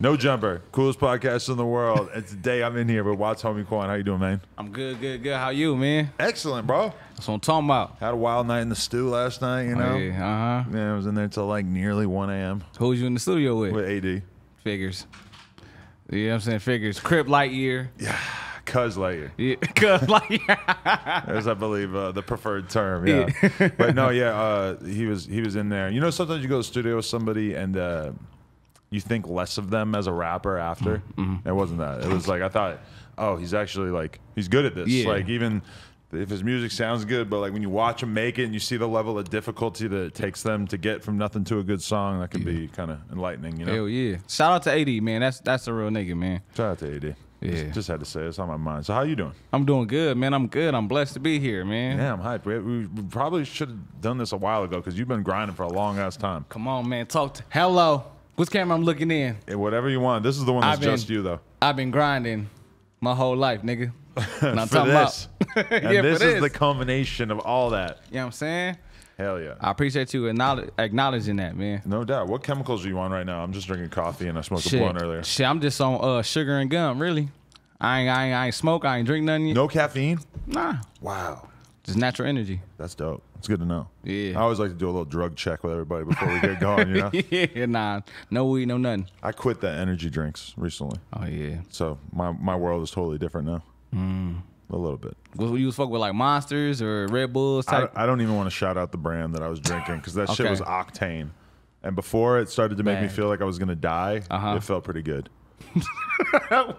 No Jumper, coolest podcast in the world. And today I'm in here with WattsHomieQuan. How you doing, man? I'm good, good, good. How you, man? Excellent, bro. That's what I'm talking about. Had a wild night in the stew last night, you know? Oh, yeah, Yeah, I was in there till like nearly 1 a.m. Who was you in the studio with? with AD. Figures. You know what I'm saying? Figures. Crip Lightyear. Yeah, Cuz Lightyear. Yeah, Cuz Lightyear. As I believe the preferred term, yeah. But no, yeah, he was in there. You know, sometimes you go to the studio with somebody and you think less of them as a rapper after. It wasn't that. It was like I thought, oh, he's actually like he's good at this. Yeah. Like even if his music sounds good, but like when you watch him make it and you see the level of difficulty that it takes them to get from nothing to a good song, that can be kind of enlightening, you know? Hell yeah. Shout out to AD, man. That's a real nigga, man. Shout out to AD. Yeah. Just had to say it. It's on my mind. So how you doing? I'm doing good, man. I'm good. I'm blessed to be here, man. Yeah, I'm hyped. We probably should have done this a while ago because you've been grinding for a long ass time. Come on, man. Talk to hello. Which camera I'm looking in? Whatever you want. This is the one that's just you though. I've been grinding my whole life, nigga. And I'm for talking this. about And yeah, this is the culmination of all that. You know what I'm saying? Hell yeah. I appreciate you acknowledging that, man. No doubt. What chemicals are you on right now? I'm just drinking coffee and I smoked a blunt earlier. Shit, I'm just on sugar and gum, really. I ain't smoke, I ain't drink nothing yet. No caffeine? Nah. Wow. Just natural energy. That's dope. It's good to know. Yeah. I always like to do a little drug check with everybody before we get going, you know? Yeah, nah. No weed, no nothing. I quit the energy drinks recently. Oh, yeah. So my world is totally different now. A little bit. Was you was fuck with like Monsters or Red Bulls type? I don't even want to shout out the brand that I was drinking because that shit Okay. was Octane. And before it started to make me Man. feel like I was going to die, it felt pretty good.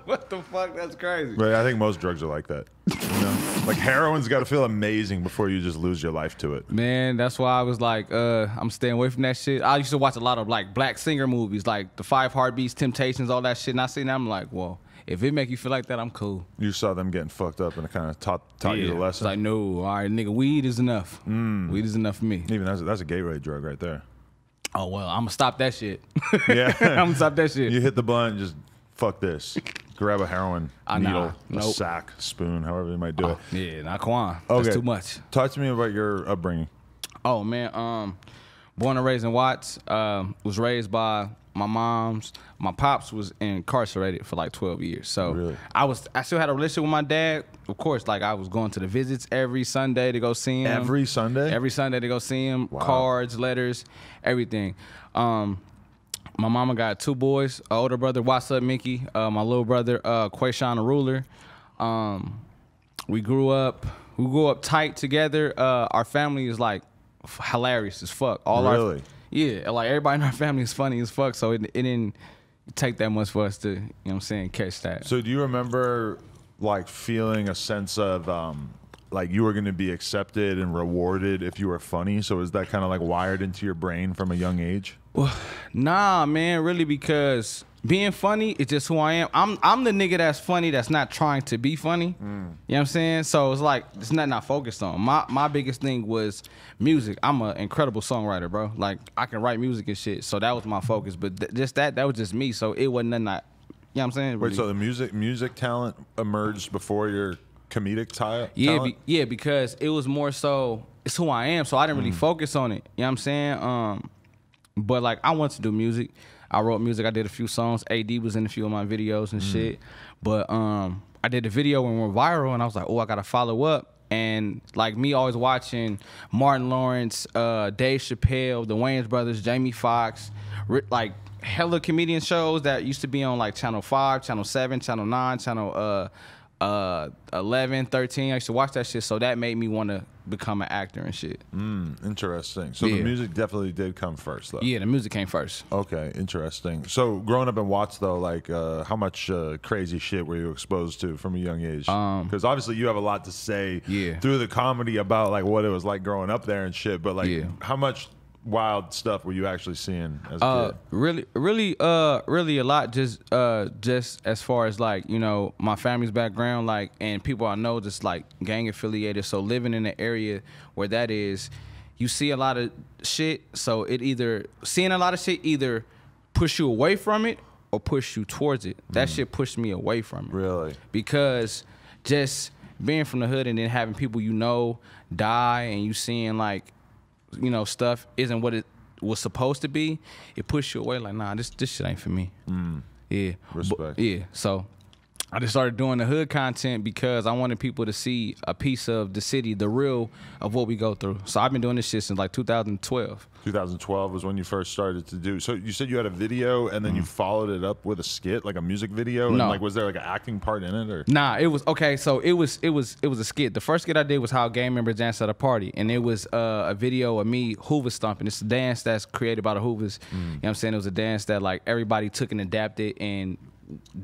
What the fuck? That's crazy. But I think most drugs are like that. You know? Like heroin's got to feel amazing before you just lose your life to it. Man, that's why I was like, I'm staying away from that shit. I used to watch a lot of like black singer movies, like the 5 Heartbeats, Temptations, all that shit. And I seen that, I'm like, well, if it make you feel like that, I'm cool. You saw them getting fucked up and it kind of taught you the It's lesson. like, no, all right, nigga, weed is enough. Weed is enough for me. Even that's a gateway drug right there. Oh, well, I'm going to stop that shit. Yeah. I'm going to stop that shit. You hit the blunt and just fuck this. Grab a heroin needle, Nope. a sack, spoon, however you might do it. Yeah, not Quan. Okay. That's too much. Talk to me about your upbringing. Oh, man, born and raised in Watts, was raised by my moms. My pops was incarcerated for like 12 years. So Really? I still had a relationship with my dad. Of course, like I was going to the visits every Sunday to go see him. Every Sunday? Every Sunday to go see him. Wow. Cards, letters, everything. My mama got 2 boys, an older brother, What's Up Mickey, my little brother, Quayshawn the Ruler. We grew up tight together. Our family is like hilarious as fuck. Really? Yeah, like everybody in our family is funny as fuck, so it didn't take that much for us to, you know what I'm saying, catch that. So do you remember like feeling a sense of like you were going to be accepted and rewarded if you were funny? So is that kind of like wired into your brain from a young age? Well, nah, man, really, because being funny is just who I am. I'm the nigga that's funny that's not trying to be funny. You know what I'm saying? So it's like, it's nothing I focused on. My biggest thing was music. I'm an incredible songwriter, bro. Like, I can write music and shit. So that was my focus. But just that was just me. So it wasn't nothing you know what I'm saying? Wait, so the music talent emerged before your comedic talent? Yeah, because it was more so, it's who I am. So I didn't really focus on it. You know what I'm saying? But like, I wanted to do music. I wrote music. I did a few songs. AD was in a few of my videos and shit. But I did a video and went viral, and I was like, oh, I gotta follow up. And like me always watching Martin Lawrence, Dave Chappelle, the Wayans brothers, Jamie Foxx, like hella comedian shows that used to be on like Channel 5, Channel 7, Channel 9, Channel 11, 13. I used to watch that shit, so that made me want to become an actor and shit. Interesting. So Yeah. the music definitely did come first, though. Yeah, the music came first. Okay, interesting. So growing up in Watts, though, like how much crazy shit were you exposed to from a young age? Because obviously you have a lot to say through the comedy about like what it was like growing up there and shit. But like, how much wild stuff were you actually seeing as a kid? Really a lot. Just as far as like, you know, my family's background, like, and people I know just like gang affiliated. So living in an area where that is, you see a lot of shit. So seeing a lot of shit either push you away from it or push you towards it. That shit pushed me away from it. Really? Because just being from the hood and then having people you know die and you seeing like, you know, stuff isn't what it was supposed to be, it pushed you away like, nah, this shit ain't for me. You know Yeah. Respect. Yeah. So I just started doing the hood content because I wanted people to see a piece of the city, the real of what we go through. So I've been doing this shit since like 2012. 2012 was when you first started to do. So you said you had a video and then you followed it up with a skit, like a music video. And No. like, was there like an acting part in it, or? Nah, it was okay. So it was a skit. The first skit I did was how gang members dance at a party, and it was a video of me Hoover stomping. It's a dance that's created by the Hoovers. You know what I'm saying? It was a dance that like everybody took and adapted and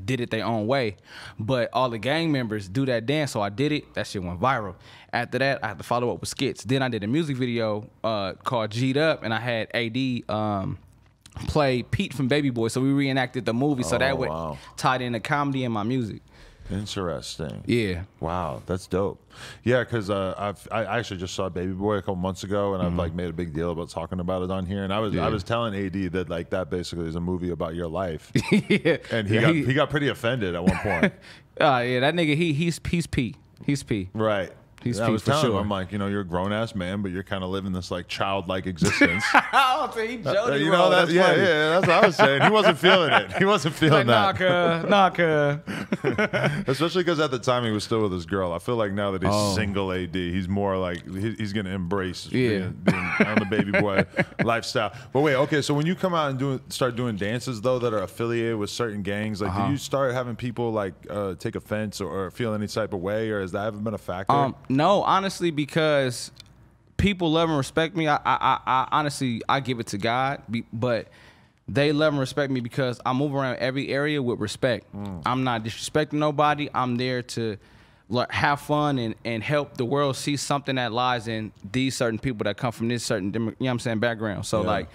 did it their own way, but all the gang members do that dance, so I did it. That shit went viral. After that, I had to follow up with skits. Then I did a music video called G'd Up, and I had AD play Pete from Baby Boy, so we reenacted the movie, so that way tied in the comedy and my music. Interesting. Yeah. Wow, that's dope. Yeah, because I actually just saw Baby Boy a couple months ago, and I've like made a big deal about talking about it on here. And I was telling AD that like that basically is a movie about your life. Yeah. And he got pretty offended at one point. Yeah, that nigga he's P. He's P. Right. He's I was telling him, sure. I'm like, you know, you're a grown ass man, but you're kind of living this like childlike existence. Oh, so he Jody you know that? Yeah, that's what I was saying. He wasn't feeling it. He wasn't feeling like, that. Nah, cuz. Especially because at the time he was still with his girl. I feel like now that he's single AD, he's more like he's gonna embrace being on the Baby Boy lifestyle. But wait, okay, so when you come out and start doing dances though that are affiliated with certain gangs, like do you start having people like take offense or feel any type of way, or has that ever been a factor? No, honestly, because people love and respect me. I honestly, I give it to God, but they love and respect me because I move around every area with respect. I'm not disrespecting nobody. I'm there to have fun and help the world see something that lies in these certain people that come from this certain, you know what I'm saying, background. So like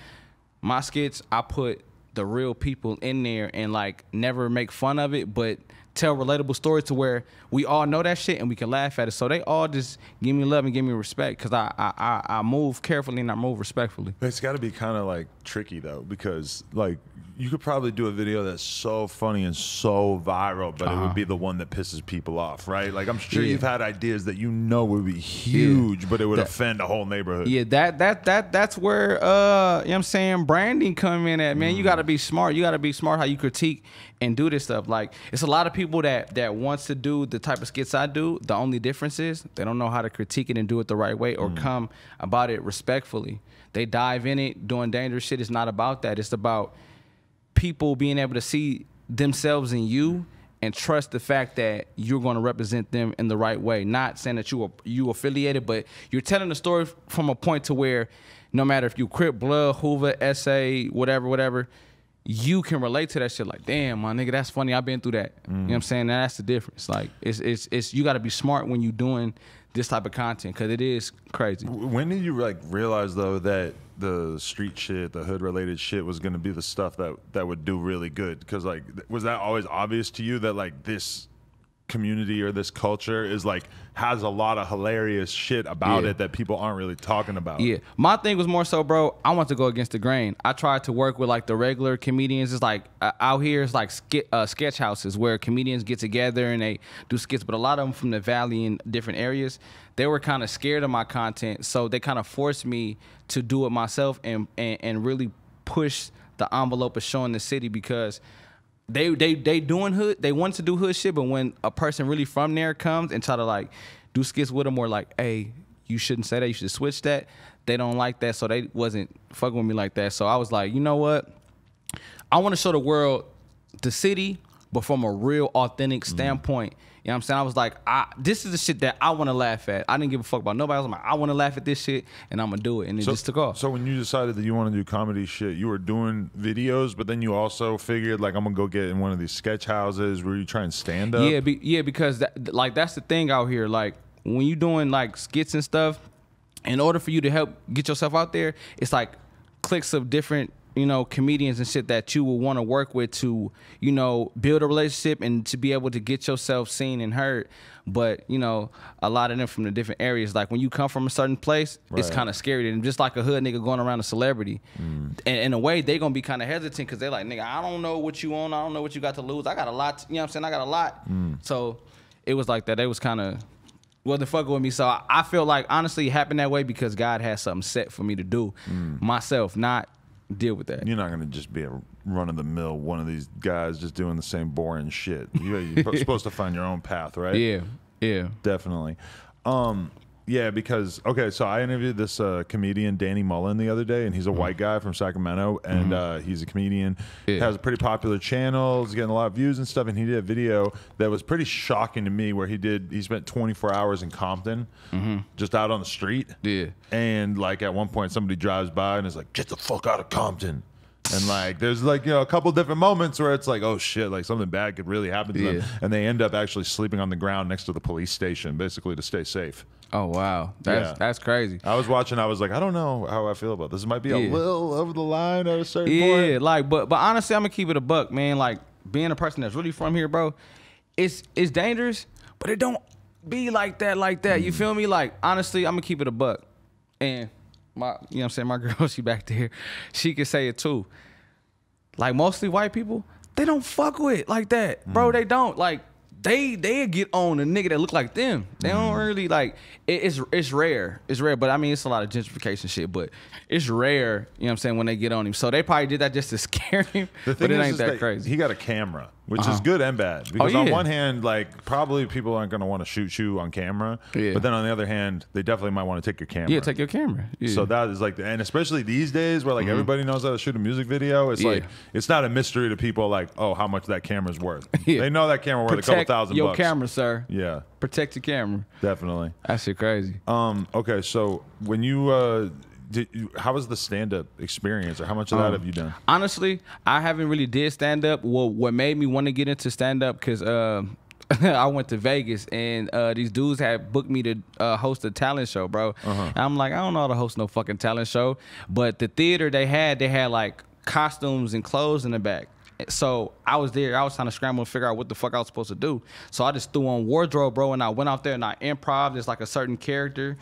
my skits, I put the real people in there and like never make fun of it, but tell relatable stories to where we all know that shit and we can laugh at it. So they all just give me love and give me respect because I move carefully and I move respectfully. It's got to be kind of like tricky though, because like you could probably do a video that's so funny and so viral, but it would be the one that pisses people off, right? Like I'm sure you've had ideas that you know would be huge, but it would offend a whole neighborhood. Yeah, that's where you know what I'm saying, branding come in at, man. You got to be smart. You got to be smart how you critique and do this stuff. Like it's a lot of people that wants to do the type of skits I do. The only difference is they don't know how to critique it and do it the right way or come about it respectfully. They dive in it doing dangerous shit. It's not about that. It's about people being able to see themselves in you and trust the fact that you're going to represent them in the right way. Not saying that you affiliated, but you're telling the story from a point to where no matter if you Crip, Blood, Hoover, SA, whatever, you can relate to that shit. Like, damn, my nigga, that's funny. I've been through that. You know what I'm saying? And that's the difference. Like, it's you got to be smart when you're doing this type of content because it is crazy. When did you like realize though that the street shit, the hood related shit was going to be the stuff that would do really good? Because like, was that always obvious to you that like this community or this culture is like has a lot of hilarious shit about it that people aren't really talking about? Yeah, my thing was more so, bro, I want to go against the grain. I tried to work with like the regular comedians. It's like out here it's like sketch houses where comedians get together and they do skits, but a lot of them from the valley and different areas, they were kind of scared of my content, so they kind of forced me to do it myself and really push the envelope of showing the city because they doing hood, they want to do hood shit, but when a person really from there comes and try to like do skits with them or like, hey, you shouldn't say that, you should switch that, they don't like that, so they wasn't fucking with me like that. So I was like, you know what? I want to show the world the city, but from a real authentic standpoint. You know what I'm saying? I was like, this is the shit that I want to laugh at. I didn't give a fuck about nobody else. I'm like, I want to laugh at this shit, and I'm going to do it. And it just took off. So when you decided that you want to do comedy shit, you were doing videos, but then you also figured, like, I'm going to go get in one of these sketch houses where you try and stand up? Yeah, because, that's the thing out here. Like, when you doing, like, skits and stuff, in order for you to help get yourself out there, it's like cliques of different, you know, comedians and shit that you will want to work with to, you know, build a relationship and to be able to get yourself seen and heard. But, you know, a lot of them from the different areas, like when you come from a certain place, it's kind of scary to them. Just like a hood nigga going around a celebrity. And in a way, they going to be kind of hesitant because they're like, nigga, I don't know what you own. I don't know what you got to lose. I got a lot, you know what I'm saying? I got a lot. So it was like that. They was kind of, wasn't fucking with me. So I feel like, honestly, it happened that way because God had something set for me to do myself, not deal with that. You're not gonna just be a run-of-the-mill one of these guys just doing the same boring shit. You're supposed to find your own path, right? Yeah, definitely. Yeah, because okay, so I interviewed this comedian Danny Mullen the other day, and he's a white guy from Sacramento, and he's a comedian. Has a pretty popular channel, he's getting a lot of views and stuff. And he did a video that was pretty shocking to me, where he spent 24 hours in Compton, just out on the street. Yeah, and like at one point somebody drives by and is like, "Get the fuck out of Compton." And like, there's like, a couple different moments where it's like, oh shit, like something bad could really happen to them, and they end up actually sleeping on the ground next to the police station, basically to stay safe. Oh wow, that's crazy. I was watching, I was like, I don't know how I feel about this. It might be a little over the line at a certain point. Yeah, like, but honestly, I'm gonna keep it a buck, man. Like, being a person that's really from here, bro, it's dangerous, but it don't be like that. You feel me? Like, honestly, I'm gonna keep it a buck. And my, you know what I'm saying, my girl, she back there, she can say it too. Like, mostly white people, they don't fuck with like that, bro. They don't. Like, they get on a nigga that look like them. They don't really like. It's rare. It's rare, but I mean, it's a lot of gentrification shit. But it's rare, you know what I'm saying, when they get on him. So they probably did that just to scare him. The thing but it is ain't that crazy. He got a camera, which is good and bad. Because on one hand, like, probably people aren't gonna want to shoot you on camera. But then on the other hand, they definitely might want to take your camera. Yeah, take your camera. So that is like, and especially these days where like everybody knows how to shoot a music video. It's like, it's not a mystery to people like, oh, how much that camera's worth. They know that camera worth a couple $1,000. Your camera, sir. Yeah. Protect your camera. Definitely. That shit crazy. Okay, so when you how was the stand-up experience, or how much of that have you done? Honestly, I haven't really did stand-up. Well, what made me want to get into stand-up, because I went to Vegas, and these dudes had booked me to host a talent show, bro. And I'm like, I don't know how to host no fucking talent show. But the theater they had like costumes and clothes in the back. So I was there. I was trying to scramble and figure out what the fuck I was supposed to do. So I just threw on wardrobe, bro, and I went out there and I improv as like a certain character.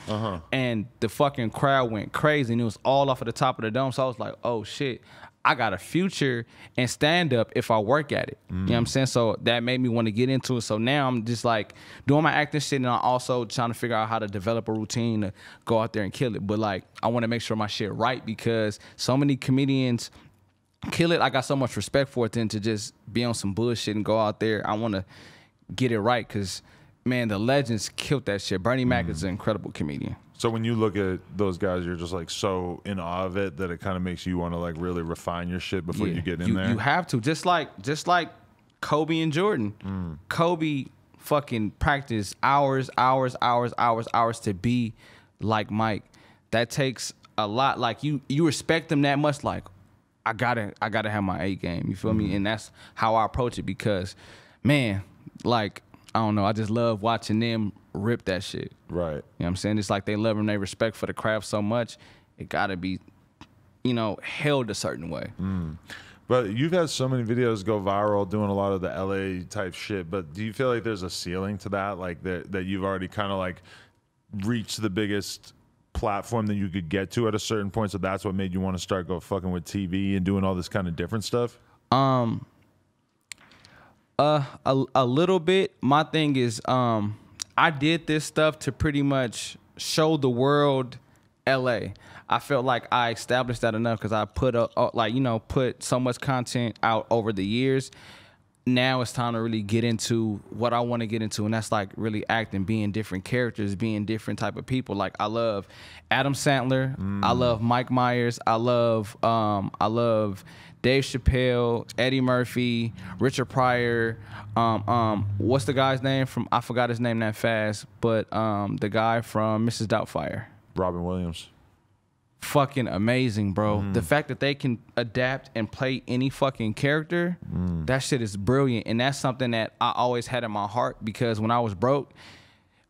And the fucking crowd went crazy, and it was all off of the top of the dome. So I was like, oh shit, I got a future in stand up if I work at it. You know what I'm saying? So that made me want to get into it. So now I'm just like doing my acting shit, and I'm also trying to figure out how to develop a routine to go out there and kill it. But like, I want to make sure my shit right, because so many comedians kill it. I got so much respect for it than to just be on some bullshit and go out there. I want to get it right, because, man, the legends killed that shit. Bernie Mac is an incredible comedian. So when you look at those guys, you're just like so in awe of it that it kind of makes you want to like really refine your shit before you get in there. You have to. Just like Kobe and Jordan. Kobe fucking practiced hours to be like Mike. That takes a lot. Like, you respect them that much, like, I gotta have my A game. You feel me? And that's how I approach it, because, man, like, I don't know, I just love watching them rip that shit. Right. You know what I'm saying? It's like they love and they respect for the craft so much, it gotta be, held a certain way. But you've had so many videos go viral doing a lot of the LA type shit, but do you feel like there's a ceiling to that? Like that you've already kind of like reached the biggest platform that you could get to at a certain point, so that's what made you want to start go fucking with TV and doing all this kind of different stuff? A little bit. My thing is, I did this stuff to pretty much show the world LA. I felt like I established that enough, because I put put so much content out over the years. Now it's time to really get into what I want to get into, and that's like really acting, being different characters, being different type of people. Like, I love Adam Sandler, I love Mike Myers, I love Dave Chappelle, Eddie Murphy, Richard Pryor. What's the guy's name from? I forgot his name that fast, but the guy from Mrs. Doubtfire, Robin Williams. Fucking amazing, bro. The fact that they can adapt and play any fucking character, that shit is brilliant. And that's something that I always had in my heart, because when I was broke,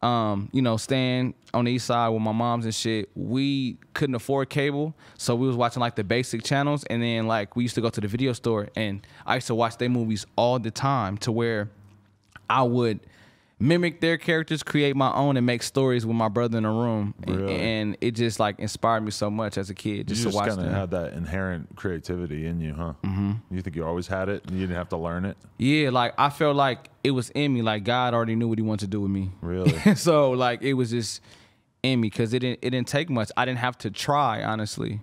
staying on the east side with my moms and shit, we couldn't afford cable, so we was watching like the basic channels, and then like we used to go to the video store, and I used to watch their movies all the time, to where I would mimic their characters, create my own, and make stories with my brother in a room. Really? And it just like inspired me so much as a kid just to watch them. You just kind of had that inherent creativity in you, huh? You think you always had it and you didn't have to learn it? Yeah, like I felt like it was in me, like God already knew what he wanted to do with me. Really? So like it was just in me, because it didn't take much. I didn't have to try, honestly.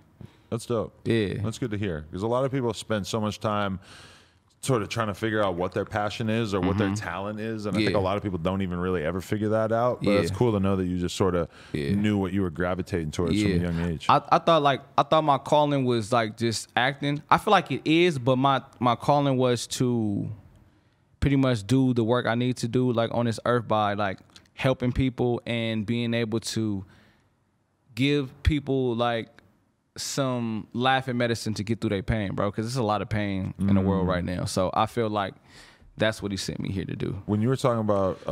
That's dope. Yeah. That's good to hear. Because a lot of people spend so much time sort of trying to figure out what their passion is or what their talent is. And I think a lot of people don't even really ever figure that out. But it's cool to know that you just sort of knew what you were gravitating towards from a young age. I thought my calling was like just acting. I feel like it is, but my calling was to pretty much do the work I need to do like on this earth by like helping people and being able to give people like some laughing medicine to get through their pain, bro, because there's a lot of pain in the world right now. So I feel like that's what he sent me here to do. When you were talking about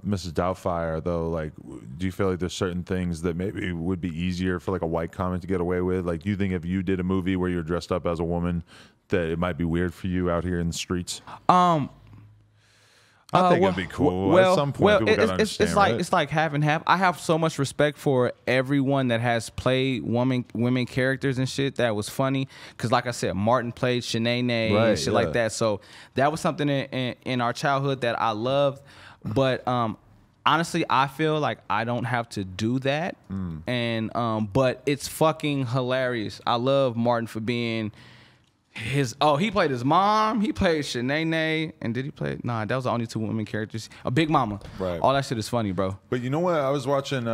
Mrs. Doubtfire, though, like, do you feel like there's certain things that maybe would be easier for like a white comic to get away with? Like, do you think if you did a movie where you're dressed up as a woman, that it might be weird for you out here in the streets? I think it'd be cool. Well, at some point, people gotta understand, right? It's like half and half. I have so much respect for everyone that has played women characters and shit that was funny. Because like I said, Martin played Shanae and shit like that. So that was something in our childhood that I loved. But honestly, I feel like I don't have to do that. And but it's fucking hilarious. I love Martin for being he played his mom, he played Shanae, and did he play? Nah, that was the only two women characters. A Big Mama. Right. All that shit is funny, bro. But you know what? I was watching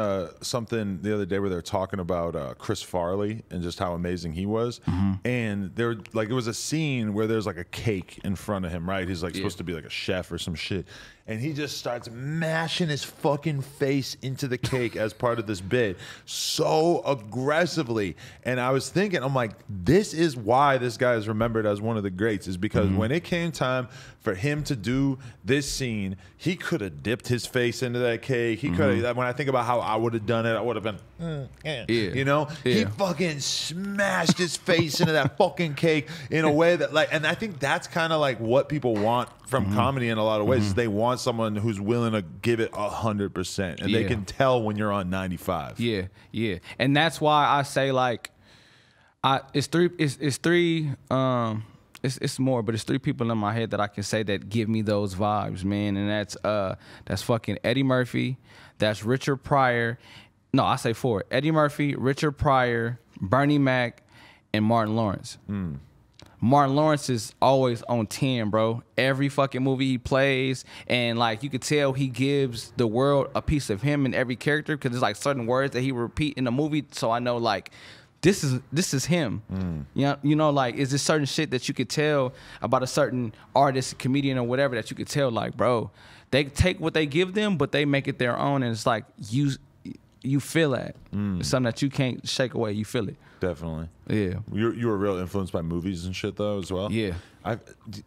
something the other day where they were talking about Chris Farley and just how amazing he was. And there, like, it was a scene where there's like a cake in front of him, right? He's like supposed to be like a chef or some shit. And he just starts mashing his fucking face into the cake as part of this bit so aggressively. And I was thinking, I'm like, this is why this guy is remembered as one of the greats, is because when it came time for him to do this scene, he could have dipped his face into that cake. He could have, when I think about how I would have done it, I would have been, you know? He fucking smashed his face into that fucking cake in a way that, like, and I think that's kind of like what people want from comedy in a lot of ways. Is they want someone who's willing to give it 100%, and they can tell when you're on 95. Yeah, and that's why I say like, it's more, but it's three people in my head that I can say that give me those vibes, man. And that's fucking Eddie Murphy, that's Richard Pryor. No, I say four: Eddie Murphy, Richard Pryor, Bernie Mac, and Martin Lawrence. Martin Lawrence is always on 10, bro. Every fucking movie he plays, and like you could tell he gives the world a piece of him in every character, because there's like certain words that he repeat in the movie, so I know like this is him. You know, like, is there certain shit that you could tell about a certain artist, comedian, or whatever that you could tell, like, bro, they take what they give them, but they make it their own, and it's like you feel that. It's something that you can't shake away. You feel it. Definitely. Yeah. You were real influenced by movies and shit though as well. Yeah.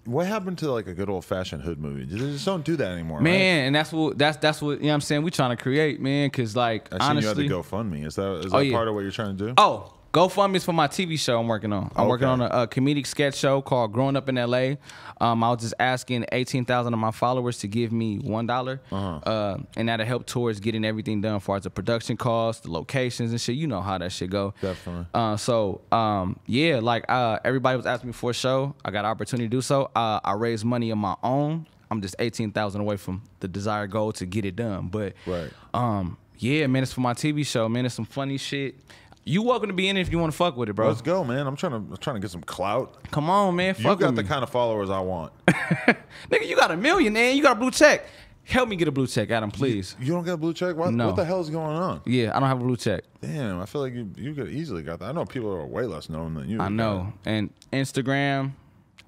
What happened to like a good old fashioned hood movie? They just don't do that anymore, man. Right? And that's what you know what I'm saying. We trying to create, man, because like I seen honestly, you had to GoFundMe. Is that part of what you're trying to do? Oh, GoFundMe is for my TV show I'm working on. I'm working on a comedic sketch show called Growing Up in LA. I was just asking 18,000 of my followers to give me $1, and that'll help towards getting everything done as far as the production costs, the locations and shit. You know how that shit go. Definitely. Yeah, like everybody was asking me for a show. I got an opportunity to do so. I raised money on my own. I'm just 18,000 away from the desired goal to get it done. But yeah, man, it's for my TV show, man. It's some funny shit. You welcome to be in it if you want to fuck with it, bro. Let's go, man. I'm trying to get some clout. Come on, man. Fuck you got the kind of followers I want. Nigga, you got 1 million, man. You got a blue check. Help me get a blue check, Adam, please. You don't got a blue check? What the hell is going on? Yeah, I don't have a blue check. Damn, I feel like you could easily got that. I know people are way less known than you. I know. And Instagram,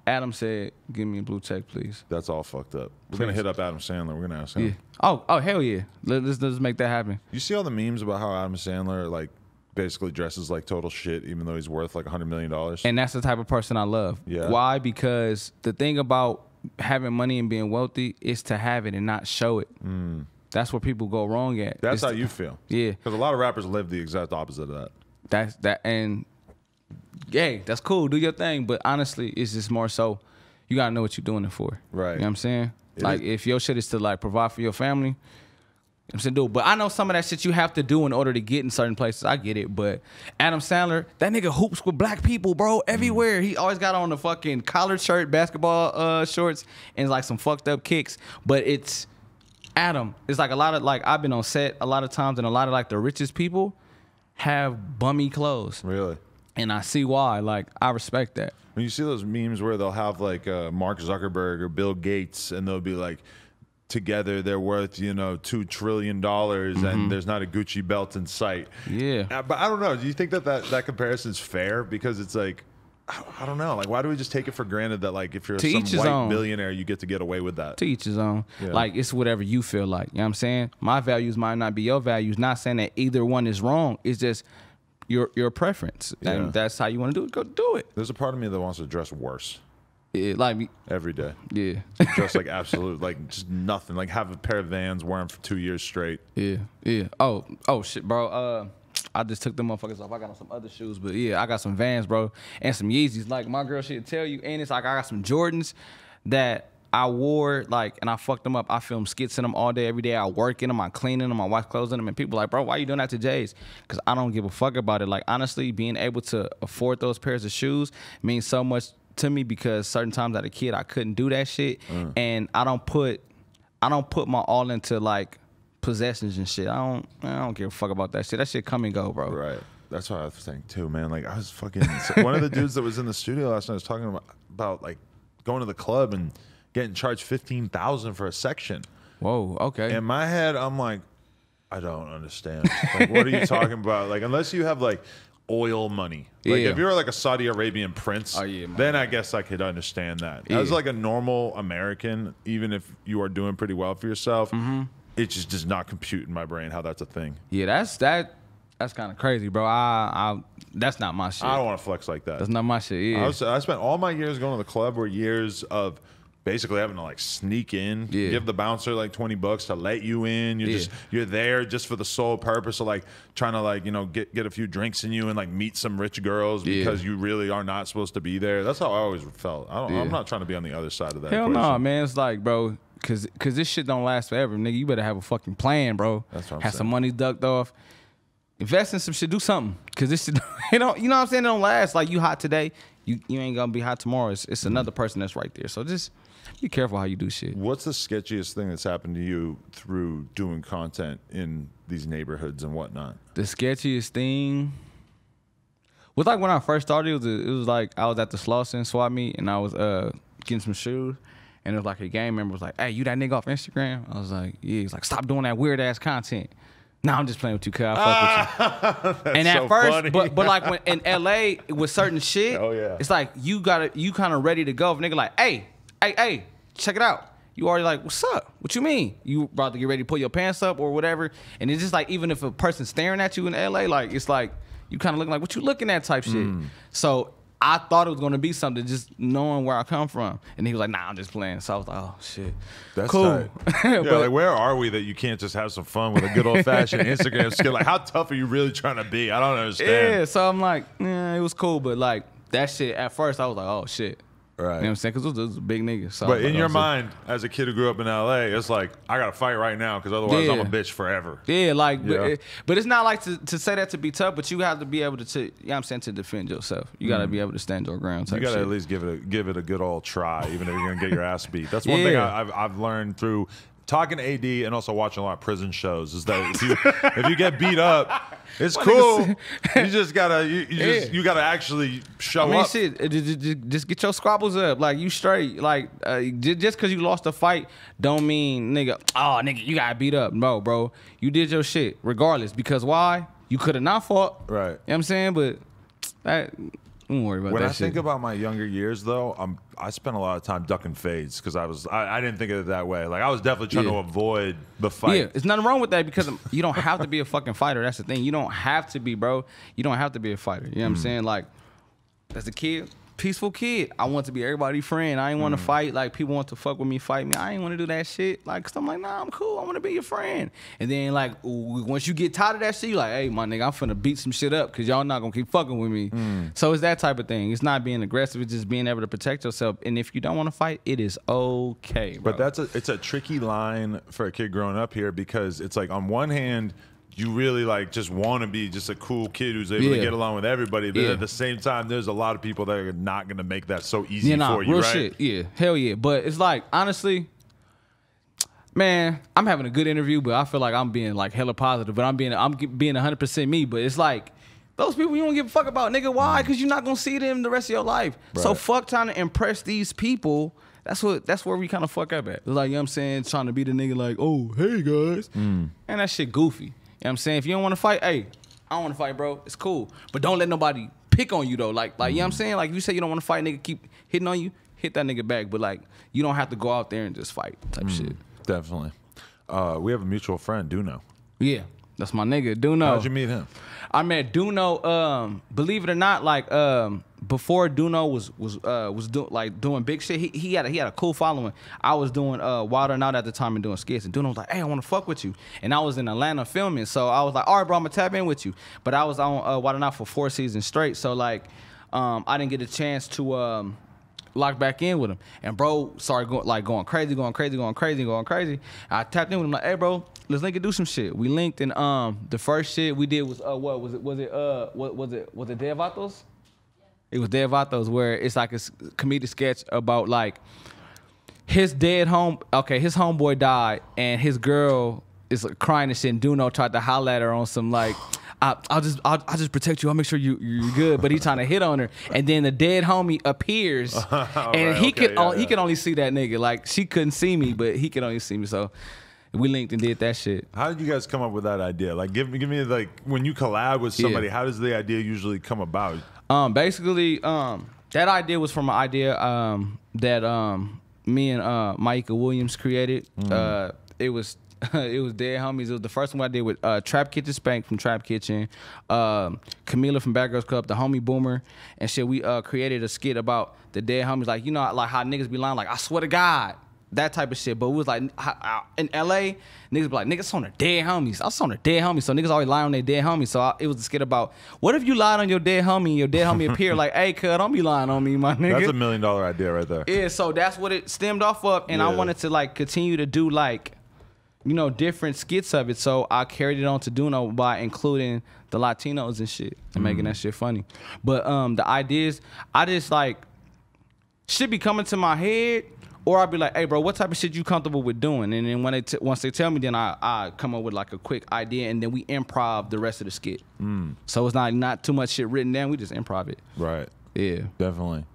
Adam said, give me a blue check, please. That's all fucked up. We're going to hit up Adam Sandler. We're going to ask him. Yeah. Oh, hell yeah. Let's make that happen. You see all the memes about how Adam Sandler, like, basically dresses like total shit, even though he's worth like $100 million. And that's the type of person I love. Yeah. Why? Because the thing about having money and being wealthy is to have it and not show it. That's where people go wrong at. That's how you feel. Yeah. Because a lot of rappers live the exact opposite of that. And hey, that's cool. Do your thing. But honestly, it's just more so you gotta know what you're doing it for. Right. You know what I'm saying? Like if your shit is to like provide for your family, I'm saying, dude, but I know some of that shit you have to do in order to get in certain places. I get it, but Adam Sandler, that nigga hoops with black people, bro, everywhere. He always got on the fucking collared shirt, basketball shorts, and like some fucked up kicks. But it's Adam. It's like a lot of like I've been on set a lot of times, and a lot of like the richest people have bummy clothes. Really? And I see why. Like, I respect that. When you see those memes where they'll have like Mark Zuckerberg or Bill Gates, and they'll be like, together they're worth, you know, $2 trillion, and there's not a Gucci belt in sight. Yeah. But I don't know. Do you think that comparison's fair? Because it's like, I don't know. Like, why do we just take it for granted that, like, if you're some white billionaire, you get to get away with that? To each his own. Yeah. Like, it's whatever you feel like. You know what I'm saying? My values might not be your values. Not saying that either one is wrong. It's just your preference. Yeah. And that's how you want to do it. Go do it. There's a part of me that wants to dress worse. Yeah, like every day. Yeah. Just like absolute, like just nothing. Like have a pair of Vans, wear them for 2 years straight. Yeah, yeah. Oh shit, bro. I just took them motherfuckers off. I got on some other shoes, but yeah, I got some Vans, bro, and some Yeezys. Like my girl should tell you, and it's like I got some Jordans that I wore, like, and I fucked them up. I film skits in them all day, every day. I work in them, I clean in them, I wash clothes in them, and people like, bro, why you doing that to J's? Because I don't give a fuck about it. Like honestly, being able to afford those pairs of shoes means so much to me, because certain times as a kid I couldn't do that shit, and I don't put my all into like possessions and shit. I don't give a fuck about that shit. That shit come and go, bro. Right. That's what I was saying too, man. Like I was fucking one of the dudes that was in the studio last night was talking about like going to the club and getting charged $15,000 for a section. Whoa. Okay. In my head, I'm like, I don't understand. Like, what are you talking about? Like, unless you have like oil money. Like if you're like a Saudi Arabian prince, then I guess I could understand that. As like a normal American, even if you are doing pretty well for yourself, it just does not compute in my brain how that's a thing. Yeah, that's kind of crazy, bro. I that's not my shit. I don't want to flex like that. That's not my shit. Yeah. I spent all my years going to the club were years of basically having to like sneak in, give the bouncer like $20 to let you in. You're there just for the sole purpose of like trying to like, you know, get a few drinks in you and like meet some rich girls because you really are not supposed to be there. That's how I always felt. I'm not trying to be on the other side of that. Hell no, man. It's like, bro, cause this shit don't last forever, nigga. You better have a fucking plan, bro. That's what I'm have saying. some money ducked off. Invest in some shit, do something. Cause this shit, you know what I'm saying? It don't last. Like you hot today, you ain't gonna be hot tomorrow. It's another person that's right there. So just be careful how you do shit. What's the sketchiest thing that's happened to you through doing content in these neighborhoods and whatnot? The sketchiest thing was like when I first started. It was like I was at the Slauson swap meet and I was getting some shoes, and it was like a gang member was like, "Hey, you that nigga off Instagram?" I was like, "Yeah." He's like, "Stop doing that weird ass content." No, I'm just playing with you, cuz. I fuck with you. And at so first, funny. but like when in LA with certain shit, it's like you kind of ready to go. If nigga like, hey, check it out. You already like, what's up? What you mean? You about to get ready to pull your pants up or whatever? And it's just like, even if a person's staring at you in LA, like it's like you kind of looking like, what you looking at type shit. So I thought it was gonna be something, just knowing where I come from. And he was like, nah, I'm just playing. So I was like, oh shit, that's cool. Yeah, but like, where are we that you can't just have some fun with a good old fashioned Instagram skill? Like, how tough are you really trying to be? I don't understand. Yeah, so I'm like, it was cool, but like that shit at first I was like, oh shit. Right. You know what I'm saying? Because it was a big nigga. So but in your mind, as a kid who grew up in LA, it's like, I got to fight right now because otherwise I'm a bitch forever. Yeah, like, but it's not like to say that to be tough, but you have to be able to, you know what I'm saying, to defend yourself. You got to be able to stand your ground type You got to shit. at least give it a good old try, even if you're going to get your ass beat. That's one thing I've learned through talking to AD and also watching a lot of prison shows is that if you get beat up, it's cool. You just gotta you gotta actually show up. Shit, just get your squabbles up. Like you straight. Like just because you lost a fight don't mean nigga you got beat up. No, bro, you did your shit regardless. Because why? You could have not fought. Right. You know what I'm saying? But don't worry about when that I shit. think about my younger years, though, I spent a lot of time ducking fades because I didn't think of it that way. Like I was definitely trying to avoid the fight. Yeah, there's nothing wrong with that because you don't have to be a fucking fighter. That's the thing. You don't have to be, bro. You don't have to be a fighter. You know what I'm saying? Like as a kid, peaceful kid, I want to be everybody's friend. I ain't want to fight. Like people want to fuck with me, fight me. I ain't want to do that shit. Like, cause I'm like, nah, I'm cool. I want to be your friend. And then like once you get tired of that shit, you like, hey, my nigga, I'm finna beat some shit up because y'all not gonna keep fucking with me. So it's that type of thing. It's not being aggressive. It's just being able to protect yourself. And if you don't want to fight, it is okay, bro. But it's a tricky line for a kid growing up here because it's like on one hand, you really like just want to be just a cool kid who's able to get along with everybody, but at the same time, there's a lot of people that are not going to make that so easy for you, real right? Shit. Yeah, hell yeah. But it's like honestly, man, I'm having a good interview, but I feel like I'm being like hella positive, but I'm being 100% me. But it's like Those people you don't give a fuck about, nigga. Why? Because you're not gonna see them the rest of your life. Right. So fuck trying to impress these people. That's where we kind of fuck up at. It's like, you know what I'm saying, trying to be the nigga like, oh, hey guys. And that shit goofy. You know what I'm saying? If you don't want to fight, hey, I don't want to fight, bro. It's cool. But don't let nobody pick on you though. Like you know what I'm saying? Like if you say you don't want to fight, nigga keep hitting on you, hit that nigga back. But like you don't have to go out there and just fight type shit. Definitely. We have a mutual friend, Duno. Yeah. That's my nigga, Duno. How'd you meet him? I met Duno, believe it or not, like before Duno was doing big shit, he had a cool following. I was doing Wild 'N Out at the time and doing skits, and Duno was like, hey, I want to fuck with you. And I was in Atlanta filming, so I was like, all right, bro, I'm gonna tap in with you. But I was on Wild 'N Out for 4 seasons straight, so like I didn't get a chance to lock back in with him. And bro started going crazy. I tapped in with him like, hey bro, let's link and do some shit. We linked, and the first shit we did was what was it Dead Vatos? It was Dead Vatos, where it's like a comedic sketch about like his homeboy died and his girl is like crying and shit, and Duno tried to holler at her on some like, I'll just protect you. I'll make sure you're good. But he's trying to hit on her, and then the dead homie appears, and he could only see that nigga. Like she couldn't see me, but he could only see me. So we linked and did that shit. How did you guys come up with that idea? Like give me like when you collab with somebody, how does the idea usually come about? Basically, that idea was from an idea that me and Micah Williams created. It was Dead Homies. It was the first one I did with Trap Kitchen Spank from Trap Kitchen, Camila from Bad Girls Club, the homie Boomer, and shit. We created a skit about the Dead Homies, like, you know, like how niggas be lying, like, I swear to God, that type of shit. But it was like in LA, niggas be like, niggas on the Dead Homies. I was on the Dead Homies, so niggas always lie on their dead homies. So it was a skit about, what if you lied on your dead homie and your dead homie appear like, hey, cuz, don't be lying on me, my nigga. That's $1 million idea right there. Yeah, so that's what it stemmed off of, and I wanted to like continue to do like, you know, different skits of it. So I carried it on to Duno by including the Latinos and shit and making that shit funny. But the ideas, I just like, shit be coming to my head, or I'd be like, hey bro, what type of shit you comfortable with doing? And then when once they tell me, then I come up with like a quick idea, and then we improv the rest of the skit. So it's not too much shit written down, we just improv it. Right. Yeah. Definitely.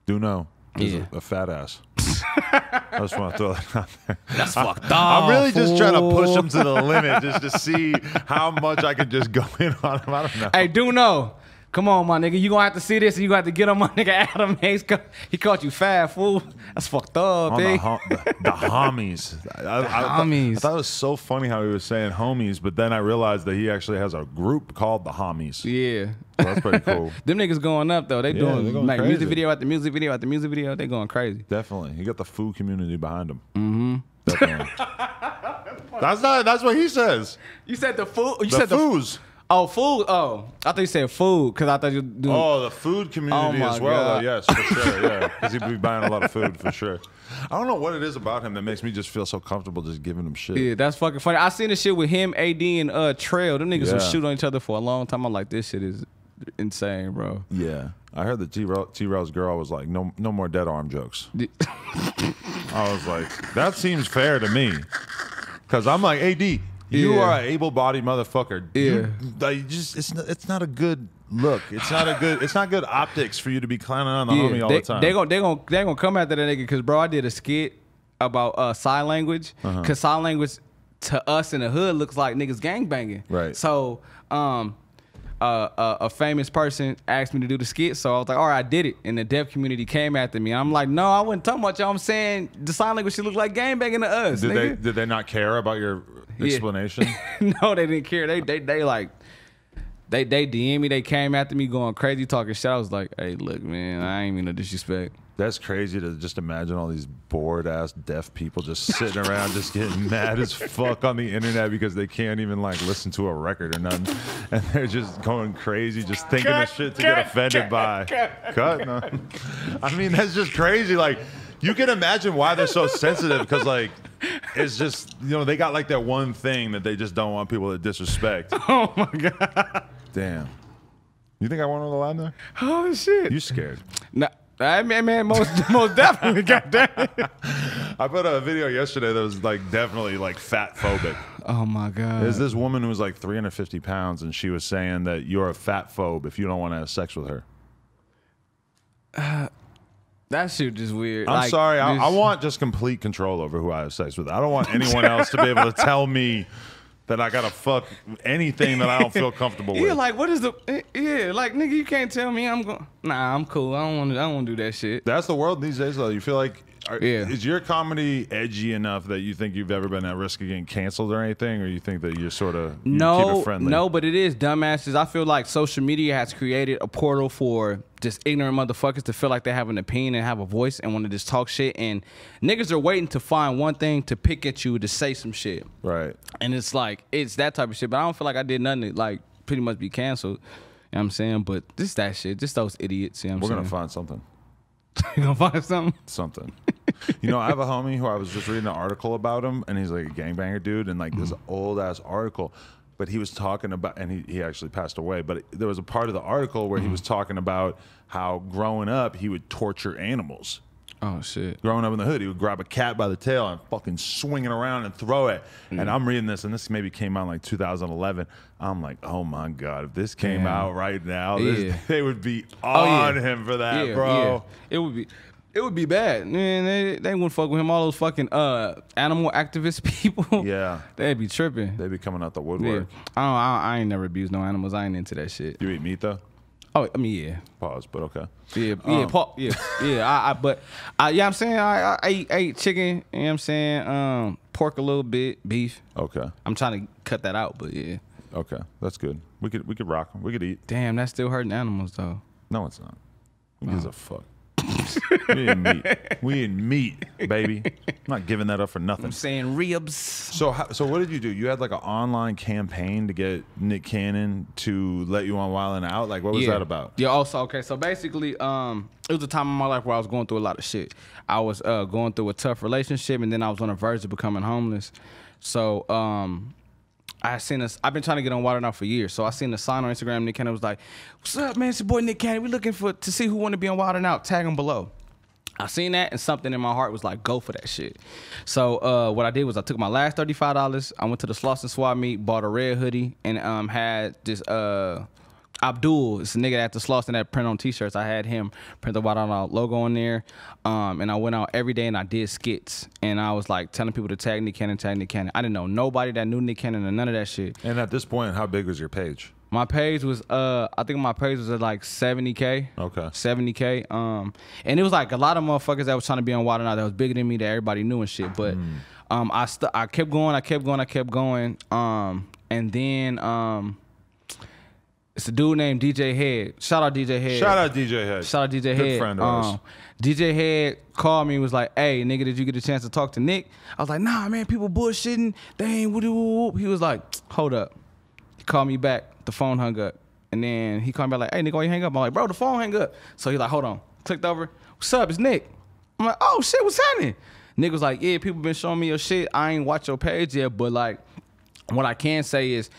Duno is a fat ass. I just want to throw that out there. That's fucked up. I'm really just trying to push him to the limit just to see how much I can just go in on him. I don't know. Hey, Duno, come on, my nigga. You gonna have to see this, and you gonna have to get on my nigga Adam Hayes. He caught you fat, fool. That's fucked up, the homies. I thought it was so funny how he was saying homies, but then I realized that he actually has a group called the Homies. Yeah. So that's pretty cool. Them niggas going up, though. They doing like music video after music video after music video. They going crazy. Definitely. You got the food community behind them. Definitely. That's what he says. You said the food? You said the foos. Oh, food. Oh, I thought you said food because I thought you were doing. Oh, the food community as well. Yes, for sure. Yeah, because he'd be buying a lot of food for sure. I don't know what it is about him that makes me just feel so comfortable just giving him shit. Yeah, that's fucking funny. I seen this shit with him, AD, and Trail. Them niggas would shoot on each other for a long time. I'm like, this shit is insane, bro. Yeah, I heard that T-Rail's girl was like, no more dead arm jokes. I was like, that seems fair to me, because I'm like, AD. You are an able-bodied motherfucker. Yeah, it's not a good look. It's not good optics for you to be clowning on the homie all the time. They gonna come after that nigga because bro, I did a skit about sign language because sign language to us in the hood looks like niggas gangbanging. Right. So a famous person asked me to do the skit, so I was like, all right, I did it. And the deaf community came after me. I'm like, no, I wasn't talking about y'all. I'm saying the sign language should look like gangbanging to us. Did they not care about your explanation? No, they didn't care. They DM me. They came after me going crazy, talking shit. I was like, hey, look, man, I ain't mean no disrespect. That's crazy to just imagine all these bored ass deaf people just sitting around just getting mad as fuck on the internet because they can't even like listen to a record or nothing, and they're just going crazy just thinking of shit to get offended by. Cut? No. I mean, that's just crazy. Like, you can imagine why they're so sensitive because like it's just, you know, they got like that one thing that they just don't want people to disrespect. Oh my God. Damn. You think I went on the line there? Oh shit. You scared? Nah, Man, most definitely. Goddamn. I put a video yesterday that was like definitely like fat phobic. Oh my god. There's this woman who was like 350 pounds, and she was saying that you're a fat phobe if you don't want to have sex with her. That shit just weird. I'm sorry. I want just complete control over who I have sex with. I don't want anyone else to be able to tell me that I gotta fuck anything that I don't feel comfortable with. Yeah, like what is the? Yeah, like nigga, you can't tell me I'm going. Nah, I'm cool. I don't want to do that shit. That's the world these days, though. You feel like, is your comedy edgy enough that you think you've ever been at risk of getting canceled or anything, or you think that you're sort of keep it friendly? No, but it is dumbasses. I feel like social media has created a portal for just ignorant motherfuckers to feel like they have an opinion and have a voice and want to just talk shit. And niggas are waiting to find one thing to pick at you to say some shit. Right. And it's like, it's that type of shit. But I don't feel like I did nothing to like pretty much be canceled. You know what I'm saying? But just that shit. Just those idiots. You know what I'm saying? We're going to find something. You gonna find something? Something. You know, I have a homie who I was just reading an article about him, and he's like a gangbanger dude, and like this old ass article. But he was talking about, and he actually passed away, but there was a part of the article where he was talking about how growing up he would torture animals. Oh shit. Growing up in the hood, he would grab a cat by the tail and fucking swing it around and throw it. And I'm reading this, and this maybe came out in like 2011. I'm like, oh my God, if this came out right now, they would be on him for that, bro. Yeah. It would be bad. Man, they wouldn't fuck with him. All those fucking animal activist people. Yeah. They'd be tripping. They'd be coming out the woodwork. Yeah. I ain't never abused no animals. I ain't into that shit. You eat meat though? Oh, I mean, yeah. Pause, but okay. Yeah, yeah. I'm saying I ate chicken. You know what I'm saying? Pork a little bit, beef. Okay. I'm trying to cut that out, but yeah. Okay, that's good. We could rock. We could eat. Damn, that's still hurting animals though. No, it's not. Who gives a fuck? We eat meat. We eat meat, baby. I'm not giving that up for nothing. I'm saying ribs. So what did you do? You had like an online campaign to get Nick Cannon to let you on Wild 'N Out? Like, what was that about? Yeah, also, okay. So basically, it was a time in my life where I was going through a lot of shit. I was going through a tough relationship, and then I was on the verge of becoming homeless. So I've been trying to get on Wild 'N Out for years. So I seen the sign on Instagram. Nick Cannon was like, "What's up, man? It's your boy Nick Cannon. We looking to see who want to be on Wild 'N Out. Tag him below." I seen that, and something in my heart was like, go for that shit. So what I did was I took my last $35. I went to the Slauson Swap Meet, bought a red hoodie, and had this Abdul, it's a nigga at the Slauson that print on t-shirts. I had him print the Wild 'N Out logo on there. And I went out every day and I did skits. And I was like telling people to tag Nick Cannon, tag Nick Cannon. I didn't know nobody that knew Nick Cannon or none of that shit. And at this point, how big was your page? My page was, I think my page was at like 70K. Okay. 70K. And it was like a lot of motherfuckers that was trying to be on Wild 'N Out that was bigger than me that everybody knew and shit. But I kept going. And then it's a dude named DJ Head. Shout out DJ Head. Shout out DJ Head. Shout out DJ Head. Good friend of ours. DJ Head called me and was like, "Hey, nigga, did you get a chance to talk to Nick?" I was like, "Nah, man, people bullshitting. They ain't whoop." He was like, "Hold up." He called me back. The phone hung up. And then he called me back like, "Hey, nigga, why you hang up?" I'm like, "Bro, the phone hang up." So he's like, "Hold on." Clicked over. "What's up? It's Nick." I'm like, "Oh, shit, what's happening?" Nick was like, "Yeah, people been showing me your shit. I ain't watch your page yet, but like, what I can say is,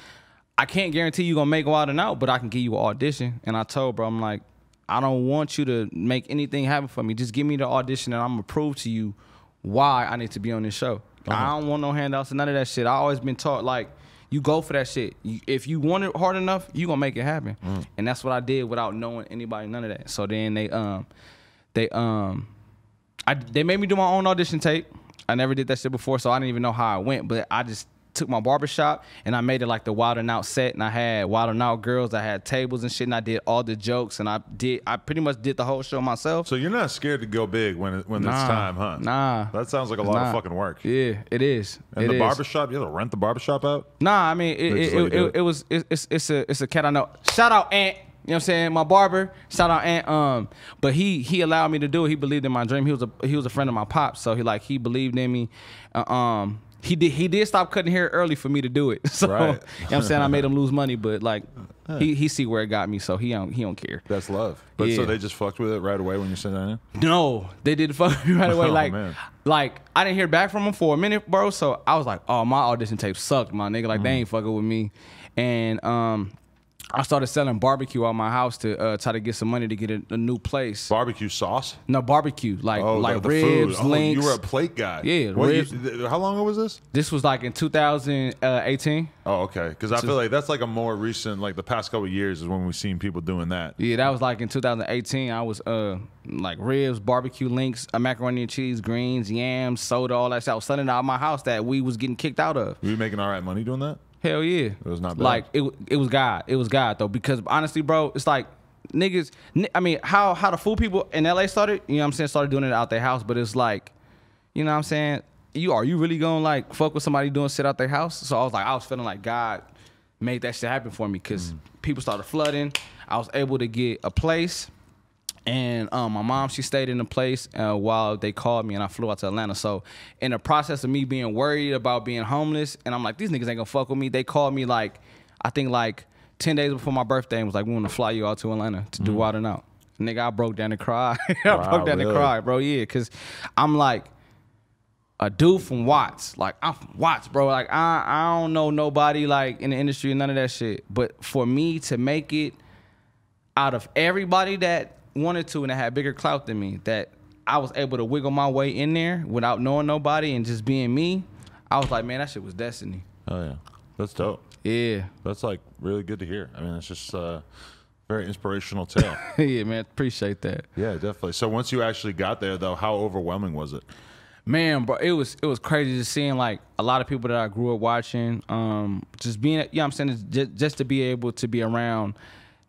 I can't guarantee you gonna make Wild 'N Out, but I can give you an audition." And I told bro, I'm like, I don't want you to make anything happen for me. Just give me the audition and I'm gonna prove to you why I need to be on this show. I don't want no handouts and none of that shit. I always been taught like, you go for that shit. If you want it hard enough, you gonna make it happen. And that's what I did without knowing anybody, none of that. So then they made me do my own audition tape. I never did that shit before, so I didn't even know how I went, but I just took my barbershop and I made it like the Wild 'N Out set, and I had Wild 'N Out girls, I had tables and shit, and I did all the jokes, and I pretty much did the whole show myself. So you're not scared to go big when it's time, huh? Nah. That sounds like a lot of fucking work. Yeah, it is. And the barbershop, you have to rent the barbershop out? Nah, I mean it's a cat I know. Shout out Ant. You know what I'm saying? My barber, shout out Ant. But he allowed me to do it. He believed in my dream. He was a friend of my pops, so he believed in me. He did stop cutting hair early for me to do it. So, right. You know what I'm saying? I made him lose money, but like he see where it got me, so he don't care. That's love. But so they just fucked with it right away when you sat down? No, they didn't fuck with me right away. Like I didn't hear back from him for a minute, bro. So I was like, oh, my audition tape sucked, my nigga. Like they ain't fucking with me. And I started selling barbecue at my house to try to get some money to get a new place. Barbecue sauce? No, barbecue. Like the ribs, food. links. You were a plate guy. Yeah, ribs. How long ago was this? This was like in 2018. Oh, okay. Because I feel like that's like a more recent, like the past couple of years is when we've seen people doing that. Yeah, that was like in 2018. I was like ribs, barbecue links, macaroni and cheese, greens, yams, soda, all that stuff. I was selling it out of my house that we was getting kicked out of. Were you making all right money doing that? Hell yeah. It was not bad. Like it was God. It was God though, because honestly, bro, it's like niggas. I mean, how the food people in LA started. You know what I'm saying? Started doing it out their house, but it's like, you know what I'm saying? Are you really gonna like fuck with somebody doing shit out their house? So I was feeling like God made that shit happen for me because people started flooding. I was able to get a place. And my mom, she stayed in the place while they called me, and I flew out to Atlanta. So in the process of me being worried about being homeless, and I'm like, these niggas ain't gonna fuck with me. They called me like, I think like 10 days before my birthday and was like, we want to fly you out to Atlanta to do Wild 'N Out. Nigga, I broke down and cried. I broke down and cried, bro. Yeah, because I'm like a dude from Watts. Like, I'm from Watts, bro. Like, I don't know nobody like in the industry, none of that shit. But for me to make it out of everybody that wanted to and that had bigger clout than me, that I was able to wiggle my way in there without knowing nobody and just being me, I was like, man, that shit was destiny. Oh yeah, that's dope. Yeah, that's like really good to hear. I mean, it's just very inspirational tale. Yeah, man, appreciate that. Yeah, definitely. So once you actually got there, though, how overwhelming was it? Man, bro, it was crazy just seeing like a lot of people that I grew up watching, just being, you know what I'm saying, just to be able to be around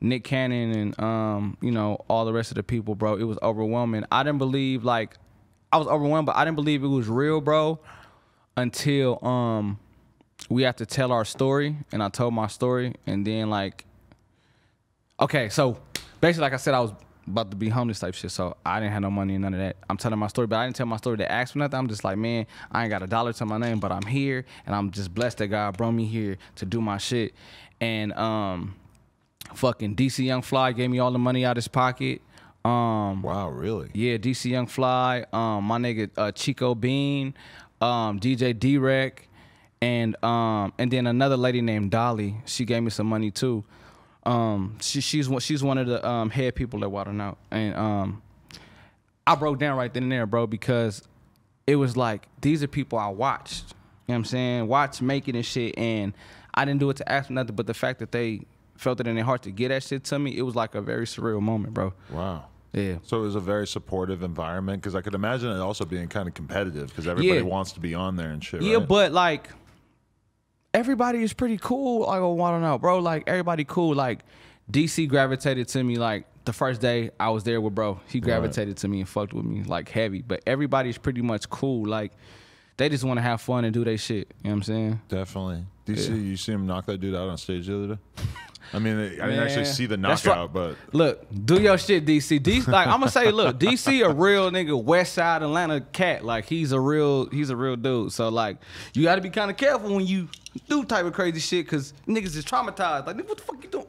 Nick Cannon and you know, all the rest of the people, bro. It was overwhelming. I didn't believe, like, I was overwhelmed, but I didn't believe it was real, bro, until we had to tell our story, and I told my story, and then like, okay, so basically, like I said, I was about to be homeless type shit, so I didn't have no money and none of that. I'm telling my story, but I didn't tell my story to ask for nothing. I'm just like, man, I ain't got $1 to my name, but I'm here, and I'm just blessed that God brought me here to do my shit. And fucking DC Young Fly gave me all the money out of his pocket. Wow, really? Yeah, DC Young Fly, my nigga Chico Bean, DJ D-Rec, and then another lady named Dolly. She gave me some money too. She's one of the head people at Wild 'N Out, and I broke down right then and there, bro, because it was like, these are people I watched. You know what I'm saying? Watch make it and shit, and I didn't do it to ask for nothing, but the fact that they felt it in their heart to get that shit to me, it was like a very surreal moment, bro. Wow. Yeah. So it was a very supportive environment, because I could imagine it also being kind of competitive, because everybody wants to be on there and shit, yeah, right? But like, everybody is pretty cool. Like, I want to know, bro. Like, everybody cool. Like, DC gravitated to me like the first day I was there with bro. He gravitated to me and fucked with me like heavy. But everybody's pretty much cool. Like, they just want to have fun and do their shit. You know what I'm saying? Definitely. DC, you see him knock that dude out on stage the other day? I mean, I didn't actually see the knockout, but look, do your shit, DC. DC, like, I'm gonna say, look, DC a real nigga, West Side Atlanta cat. Like, he's a real dude. So like, you got to be kind of careful when you do type of crazy shit, because niggas is traumatized. Like, what the fuck you doing?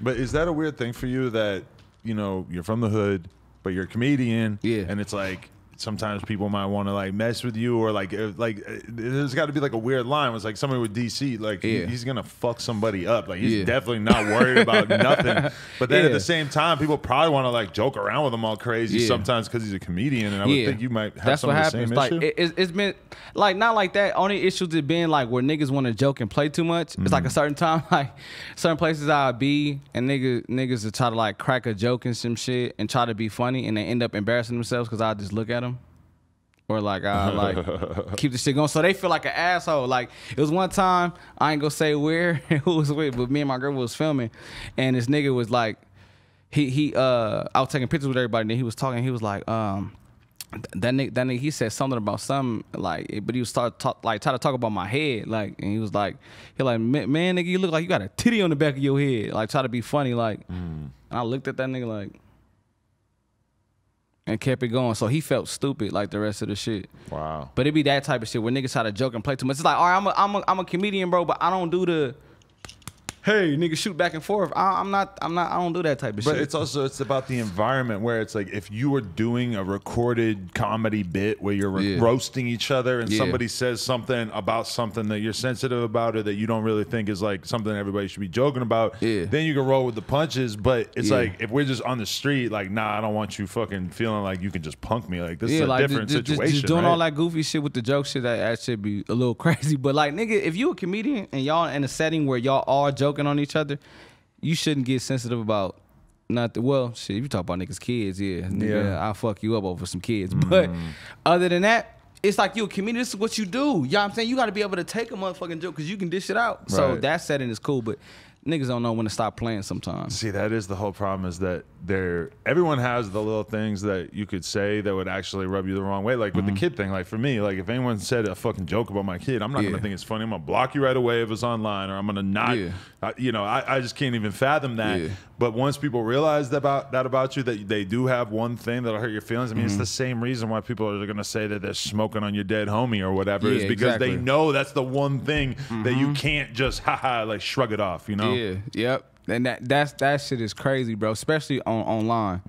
But is that a weird thing for you, that, you know, you're from the hood, but you're a comedian, and it's like, sometimes people might want to like mess with you, or like there's got to be like a weird line. It's like somebody with DC, like he's gonna fuck somebody up. Like, he's definitely not worried about nothing. But then at the same time, people probably want to like joke around with him all crazy sometimes because he's a comedian. And I would think you might have some of the same issue. Like, it's been like, not like that. Only issues have been like where niggas want to joke and play too much. It's like a certain time, like certain places I'll be, and niggas will try to like crack a joke and some shit and try to be funny, and they end up embarrassing themselves because I just look at them. Or like, I like keep the shit going, so they feel like an asshole. Like, it was one time, I ain't gonna say where who was with, but me and my girl was filming, and this nigga was like, I was taking pictures with everybody, and then he was talking. He was like, that nigga, he said something about something, like, but he was try to talk about my head, like, and he was like, man, nigga, you look like you got a titty on the back of your head, like, try to be funny, like, and I looked at that nigga like, and kept it going. So he felt stupid like the rest of the shit. Wow. But it be that type of shit where niggas try to joke and play too much. It's like, all right, I'm a comedian, bro, but I don't do the hey, nigga, shoot back and forth. I don't do that type of shit. But it's about the environment where it's like if you were doing a recorded comedy bit where you're roasting each other and somebody says something about something that you're sensitive about or that you don't really think is like something everybody should be joking about, then you can roll with the punches. But it's like if we're just on the street, like, nah, I don't want you fucking feeling like you can just punk me. Like, this is a different situation. Just doing all that goofy shit with the joke shit, that should be a little crazy. But like, nigga, if you a comedian and y'all in a setting where y'all are joking on each other, you shouldn't get sensitive about nothing. Well, shit, if you talk about niggas' kids, nigga, I'll fuck you up over some kids. But other than that, it's like you a comedian, this is what you do. You know what I'm saying? You got to be able to take a motherfucking joke because you can dish it out. Right. So that setting is cool, but niggas don't know when to stop playing sometimes. See, that is the whole problem, is that everyone has the little things that you could say that would actually rub you the wrong way. Like with the kid thing, like for me, like if anyone said a fucking joke about my kid, I'm not gonna think it's funny. I'm gonna block you right away if it's online, or I'm gonna not, you know, I just can't even fathom that. But once people realize that about you, that they do have one thing that'll hurt your feelings, I mean, it's the same reason why people are gonna say that they're smoking on your dead homie or whatever, is because they know that's the one thing that you can't just like shrug it off, you know? And that shit is crazy, bro. Especially online.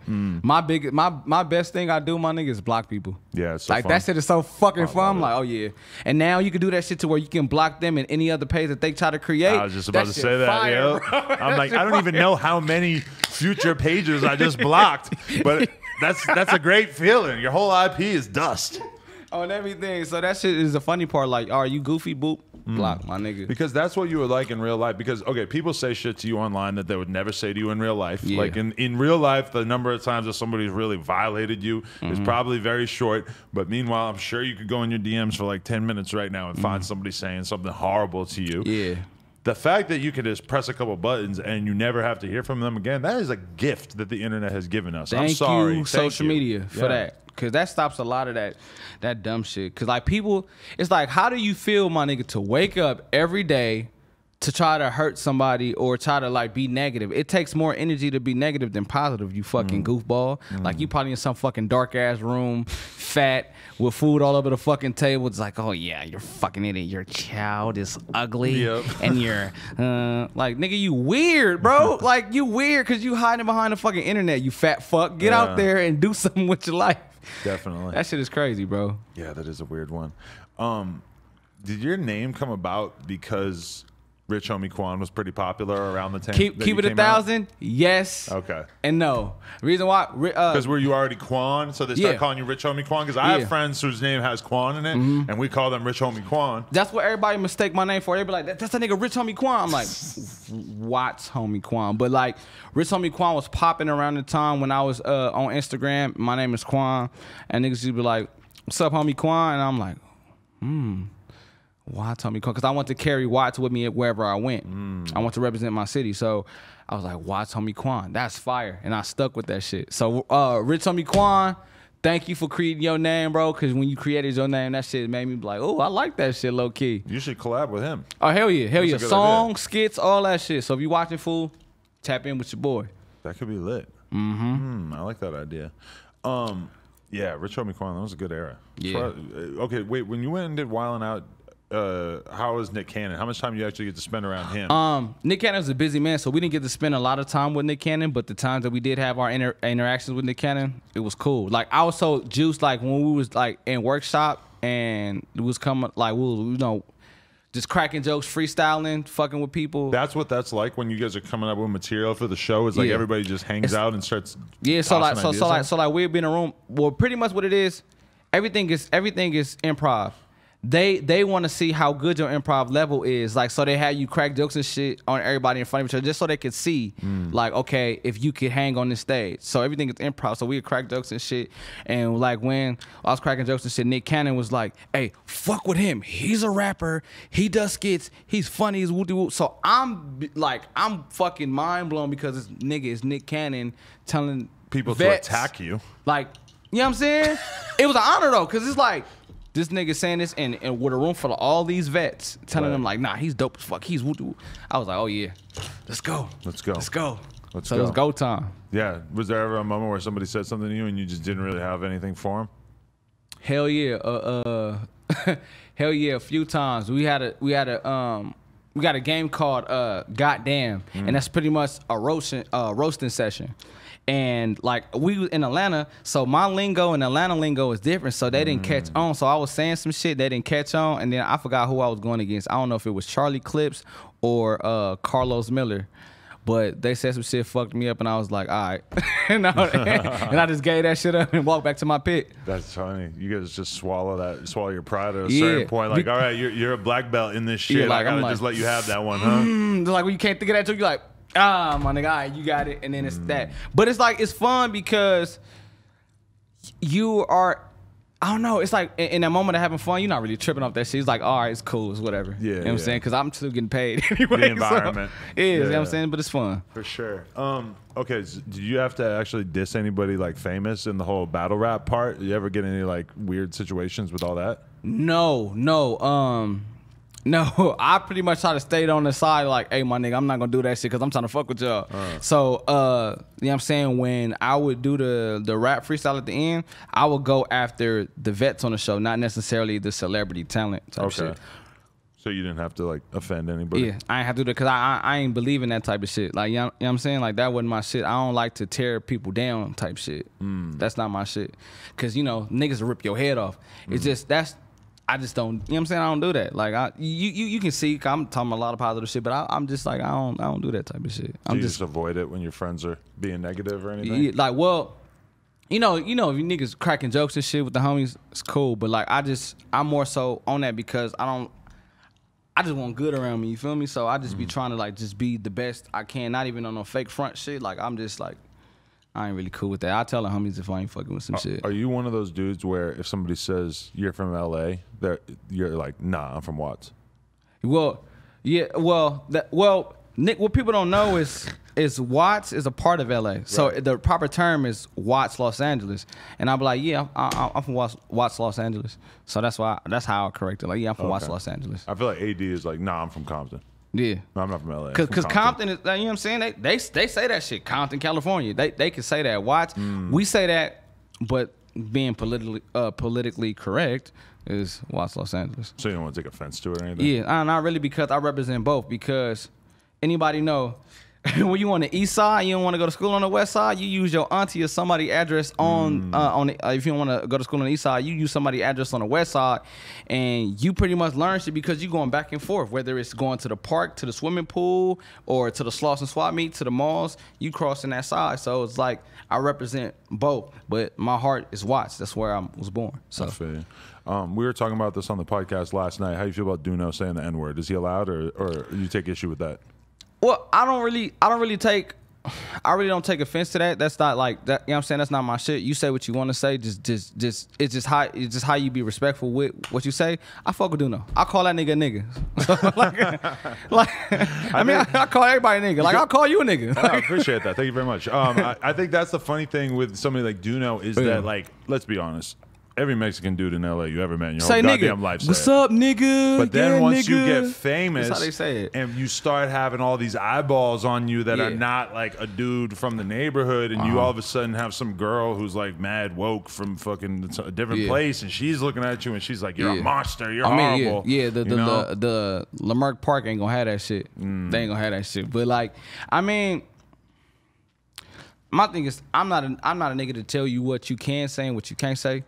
My best thing I do, my nigga, is block people. Yeah, it's so like fun. That shit is so fucking fun. I'm like, oh yeah. And now you can do that shit to where you can block them in any other page that they try to create. I was just about to say that. I'm like, I don't even know how many future pages I just blocked, but that's a great feeling. Your whole IP is dust on everything. So that shit is the funny part. Like, are you goofy? Boop. Block, my nigga. Because that's what you were like in real life. Because, okay, people say shit to you online that they would never say to you in real life. Like in real life, the number of times that somebody's really violated you is probably very short. But meanwhile, I'm sure you could go in your DMs for like 10 minutes right now and find somebody saying something horrible to you. The fact that you can just press a couple buttons and you never have to hear from them again, that is a gift that the internet has given us. I'm sorry. Thank you, social media, for that. Because that stops a lot of that dumb shit. Because like people, it's like, how do you feel, my nigga, to wake up every day to try to hurt somebody or try to like be negative? It takes more energy to be negative than positive, you fucking goofball. Like you probably in some fucking dark ass room, fat, with food all over the fucking table. It's like, oh yeah, you're fucking idiot. Your child is ugly. And you're like, nigga, you weird, bro. Like you weird because you hiding behind the fucking internet, you fat fuck. Get out there and do something with your life. Definitely. That shit is crazy, bro. Yeah, that is a weird one. Did your name come about because Rich Homie Quan was pretty popular around the time? Keep it 1,000. Yes. Okay. And no. Reason why? Because were you already Quan, so they start calling you Rich Homie Quan? Because I have friends whose name has Quan in it, and we call them Rich Homie Quan. That's what everybody mistake my name for. They be like, that's a nigga Rich Homie Quan. I'm like, WattsHomieQuan. But like, Rich Homie Quan was popping around the time when I was on Instagram. My name is Quan, and niggas used to be like, what's up, homie Quan? And I'm like, Watts Homie Quan, because I want to carry Watts with me wherever I went. I want to represent my city, so I was like, Watts Homie Quan, that's fire, and I stuck with that shit. So Rich Homie Quan, thank you for creating your name, bro, because when you created your name, that shit made me be like, oh, I like that shit, low key. You should collab with him. Oh hell yeah, songs, skits, all that shit. So if you watching, fool, tap in with your boy. That could be lit. I like that idea. Yeah, Rich Homie Quan, that was a good era. Yeah. Okay, wait, when you went and did Wildin' Out, how was Nick Cannon? How much time do you actually get to spend around him? Nick Cannon was a busy man, so we didn't get to spend a lot of time with Nick Cannon, but the times that we did have our interactions with Nick Cannon, it was cool. Like, I was so juiced, like, when we was, like, in workshop, and it was coming, like, we were, you know, just cracking jokes, freestyling, fucking with people. That's what that's like when you guys are coming up with material for the show. It's like everybody just hangs out and starts. Yeah, so like we'd be in a room. Well, pretty much what it is, everything is improv. They want to see how good your improv level is. Like, so they had you crack jokes and shit on everybody in front of each other just so they could see, like, okay, if you could hang on this stage. So everything is improv. So we would crack jokes and shit. And like when I was cracking jokes and shit, Nick Cannon was like, hey, fuck with him. He's a rapper. He does skits. He's funny. He's woo-doo-woo. So I'm fucking mind blown because this nigga is Nick Cannon telling people vets, to attack you. Like, you know what I'm saying? It was an honor though, because it's like, this nigga saying this and with a room full of all these vets telling them like, nah, he's dope as fuck. He's woo-doo. I was like, oh yeah, let's go. Let's go. So it was go time. Yeah. Was there ever a moment where somebody said something to you and you just didn't really have anything for him? Hell yeah. Hell yeah, a few times. We had a we got a game called Goddamn, and that's pretty much a roasting session. And like we was in Atlanta, so my lingo and Atlanta lingo is different, so they didn't catch on. So I was saying some shit, they didn't catch on, and then I forgot who I was going against. I don't know if it was Charlie Clips or Carlos Miller. But they said some shit fucked me up, and I was like, all right. and I just gave that shit up and walked back to my pit. That's funny. You guys just swallow your pride at a certain point. Like, all right, you're a black belt in this shit. Like, I gotta just let you have that one, huh? Like, when you can't think of that, you're like, my nigga, all right, you got it. And then it's that. But it's like, it's fun because you are, I don't know. It's like in that moment of having fun, you're not really tripping off that shit. It's like, all right, it's cool, it's whatever. Yeah, you know what I'm saying? Because I'm still getting paid anyway. The environment. So, you know what I'm saying? But it's fun. For sure. Okay, so did you have to actually diss anybody like famous in the whole battle rap part? Did you ever get any like weird situations with all that? No. No, I pretty much try to stay on the side like, hey, my nigga, I'm not going to do that shit because I'm trying to fuck with y'all. So, you know what I'm saying? When I would do the rap freestyle at the end, I would go after the vets on the show, not necessarily the celebrity talent type shit. So you didn't have to like offend anybody? Yeah, I ain't have to do that because I ain't believe in that type of shit. Like, you know what I'm saying? Like, that wasn't my shit. I don't like to tear people down type shit. That's not my shit. Because, you know, niggas will rip your head off. It's just, I just don't, you know what I'm saying? I don't do that. Like, you can see, I'm talking a lot of positive shit, but I'm just like, I don't do that type of shit. You just avoid it when your friends are being negative or anything? Yeah, like, well, you know, if you niggas cracking jokes and shit with the homies, it's cool. But like, I'm more so on that because I just want good around me, you feel me? So I just be trying to like, just be the best I can, not even on no fake front shit. Like, I'm just like, I ain't really cool with that. I tell the homies if I ain't fucking with some shit. Are you one of those dudes where if somebody says you're from LA, you're like, nah, I'm from Watts? Well, yeah, Nick, what people don't know is Watts is a part of LA. So the proper term is Watts, Los Angeles. And I'll be like, yeah, I'm from Watts, Los Angeles. So that's how I correct it. Like, yeah, I'm from Watts, Los Angeles. I feel like AD is like, nah, I'm from Compton. Yeah. No, I'm not from LA. Because Compton is, you know what I'm saying? They say that shit. Compton, California. They can say that. Watts, we say that, but being politically correct is Watts, Los Angeles. So you don't want to take offense to it or anything? Yeah, not really, because I represent both. Because anybody know, when you on the east side, you don't want to go to school on the west side, you use your auntie or somebody's address on if you don't want to go to school on the east side, you use somebody's address on the west side, and you pretty much learn shit because you going back and forth, whether it's going to the park, to the swimming pool, or to the Slauson swap meet, to the malls, you crossing that side. So it's like, I represent both, but my heart is Watts. That's where I was born. So I feel you. We were talking about this on the podcast last night. How do you feel about Duno saying the N-word? Is he allowed, or you take issue with that? Well, I really don't take offense to that. That's not like that. You know what I'm saying? That's not my shit. You say what you want to say. It's just how you be respectful with what you say. I fuck with Duno. I call that nigga a nigga. I call everybody a nigga. Like, I'll call you a nigga. I appreciate that. Thank you very much. I think that's the funny thing with somebody like Duno is that, like, let's be honest, every Mexican dude in LA you ever met in your whole goddamn life said, what's up, nigga? But then once nigga. you get famous, that's how they say it, and you start having all these eyeballs on you that are not like a dude from the neighborhood, and you all of a sudden have some girl who's like mad woke from fucking a different place, and she's looking at you and she's like, you're a monster, you're horrible. The Lamarck Park ain't gonna have that shit. They ain't gonna have that shit. But like, I mean, my thing is, I'm not a nigga to tell you what you can say and what you can't say.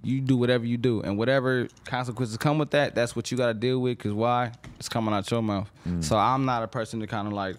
You do whatever you do, and whatever consequences come with that, that's what you got to deal with. Cause why? It's coming out your mouth. So I'm not a person to kind of like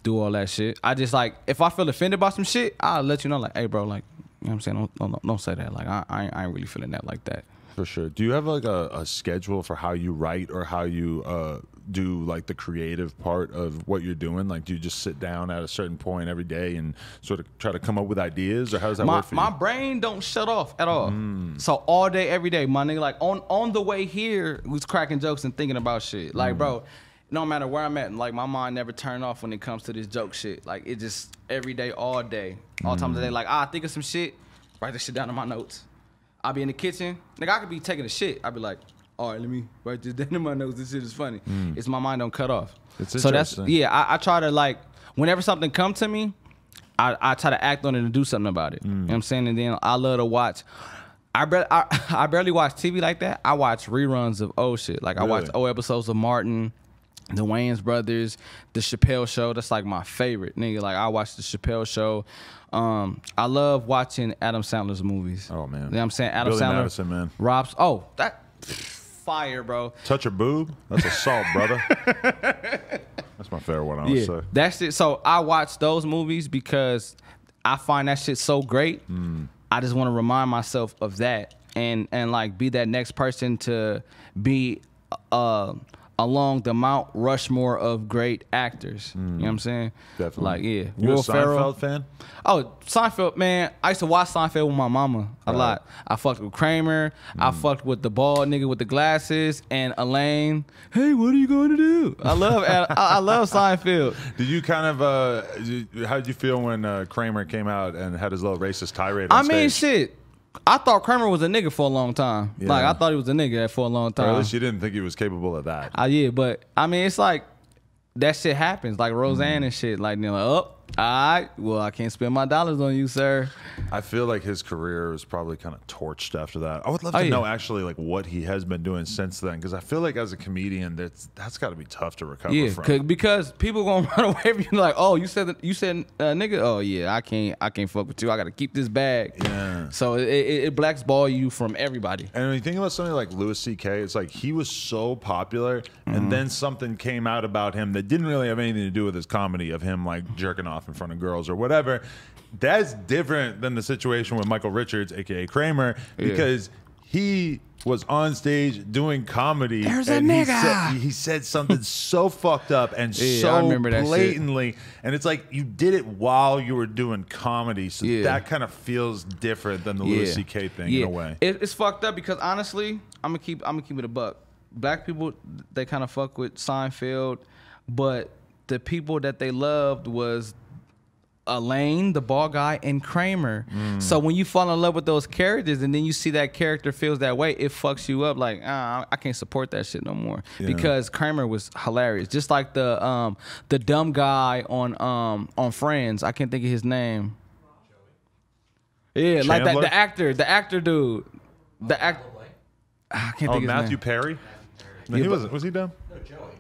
do all that shit. I just like, if I feel offended by some shit, I'll let you know. Like, hey, bro, like, you know what I'm saying? Don't say that. Like, I ain't really feeling that like that. For sure. Do you have like a schedule for how you write or how you do like the creative part of what you're doing? Like, do you just sit down at a certain point every day and sort of try to come up with ideas, or how does that work for you? My brain don't shut off at all. So all day, every day, my nigga, like on the way here, we was cracking jokes and thinking about shit. Like, bro, no matter where I'm at, like, my mind never turned off when it comes to this joke shit. Like, it just every day, all day, all times of the day. Like, I think of some shit, write this shit down in my notes. I'll be in the kitchen. Nigga, I could be taking a shit. I'll be like, all right, let me write this down in my notes. This shit is funny. It's my mind don't cut off. So that's, I try to, like, whenever something comes to me, I try to act on it and do something about it. You know what I'm saying? And then I love to watch. I barely watch TV like that. I watch reruns of old shit. Like, I watch old episodes of Martin. the Wayans brothers, the Chappelle Show. That's like my favorite, nigga. Like I watch the Chappelle Show. I love watching Adam Sandler's movies. Oh man, you know what I'm saying? Adam Billy Sandler, Madison, man. Rob's. Oh, that fire, bro. Touch a boob. That's assault, brother. That's my favorite one. I would say. That's it. So I watch those movies because I find that shit so great. I just want to remind myself of that and like be that next person to be along the Mount Rushmore of great actors. You know what I'm saying? Definitely. Like, yeah. You a Seinfeld fan? Oh, Seinfeld, man. I used to watch Seinfeld with my mama a lot. I fucked with Kramer. I fucked with the bald nigga with the glasses and Elaine. Hey, what are you going to do? I love Seinfeld. Did you kind of, how did you feel when Kramer came out and had his little racist tirade on I mean, stage? shit. I thought Kramer was a nigga for a long time. Yeah. Like, I thought he was a nigga for a long time. Or at least you didn't think he was capable of that. Yeah, but, I mean, it's like, that shit happens. Like, Roseanne and shit. Like, they're like, oh, all right, well, I can't spend my dollars on you, sir. I feel like his career was probably kind of torched after that. I would love to know actually like what he has been doing since then, because I feel like as a comedian, that's got to be tough to recover from. Because people gonna run away from you like, oh, you said nigga, oh yeah, I can't fuck with you. I gotta keep this bag. Yeah. So it blackball you from everybody. And when you think about something like Louis C.K., it's like he was so popular, and then something came out about him that didn't really have anything to do with his comedy of him like jerking off in front of girls or whatever. That's different than the situation with Michael Richards, aka Kramer, because he was on stage doing comedy. There's a nigga. He said something so fucked up and so blatantly, and it's like you did it while you were doing comedy, so that kind of feels different than the Louis C.K. thing in a way. It's fucked up because honestly, I'm gonna keep it a buck. Black people, they kind of fuck with Seinfeld, but the people that they loved was Elaine, the ball guy, and Kramer. So when you fall in love with those characters and then you see that character feels that way, it fucks you up. Like, I can't support that shit no more because Kramer was hilarious. Just like the dumb guy on Friends. I can't think of his name. Yeah, Chandler? like the actor dude. I can't think of his Matthew name. Perry. No, he wasn't. Was he dumb? No, Joey.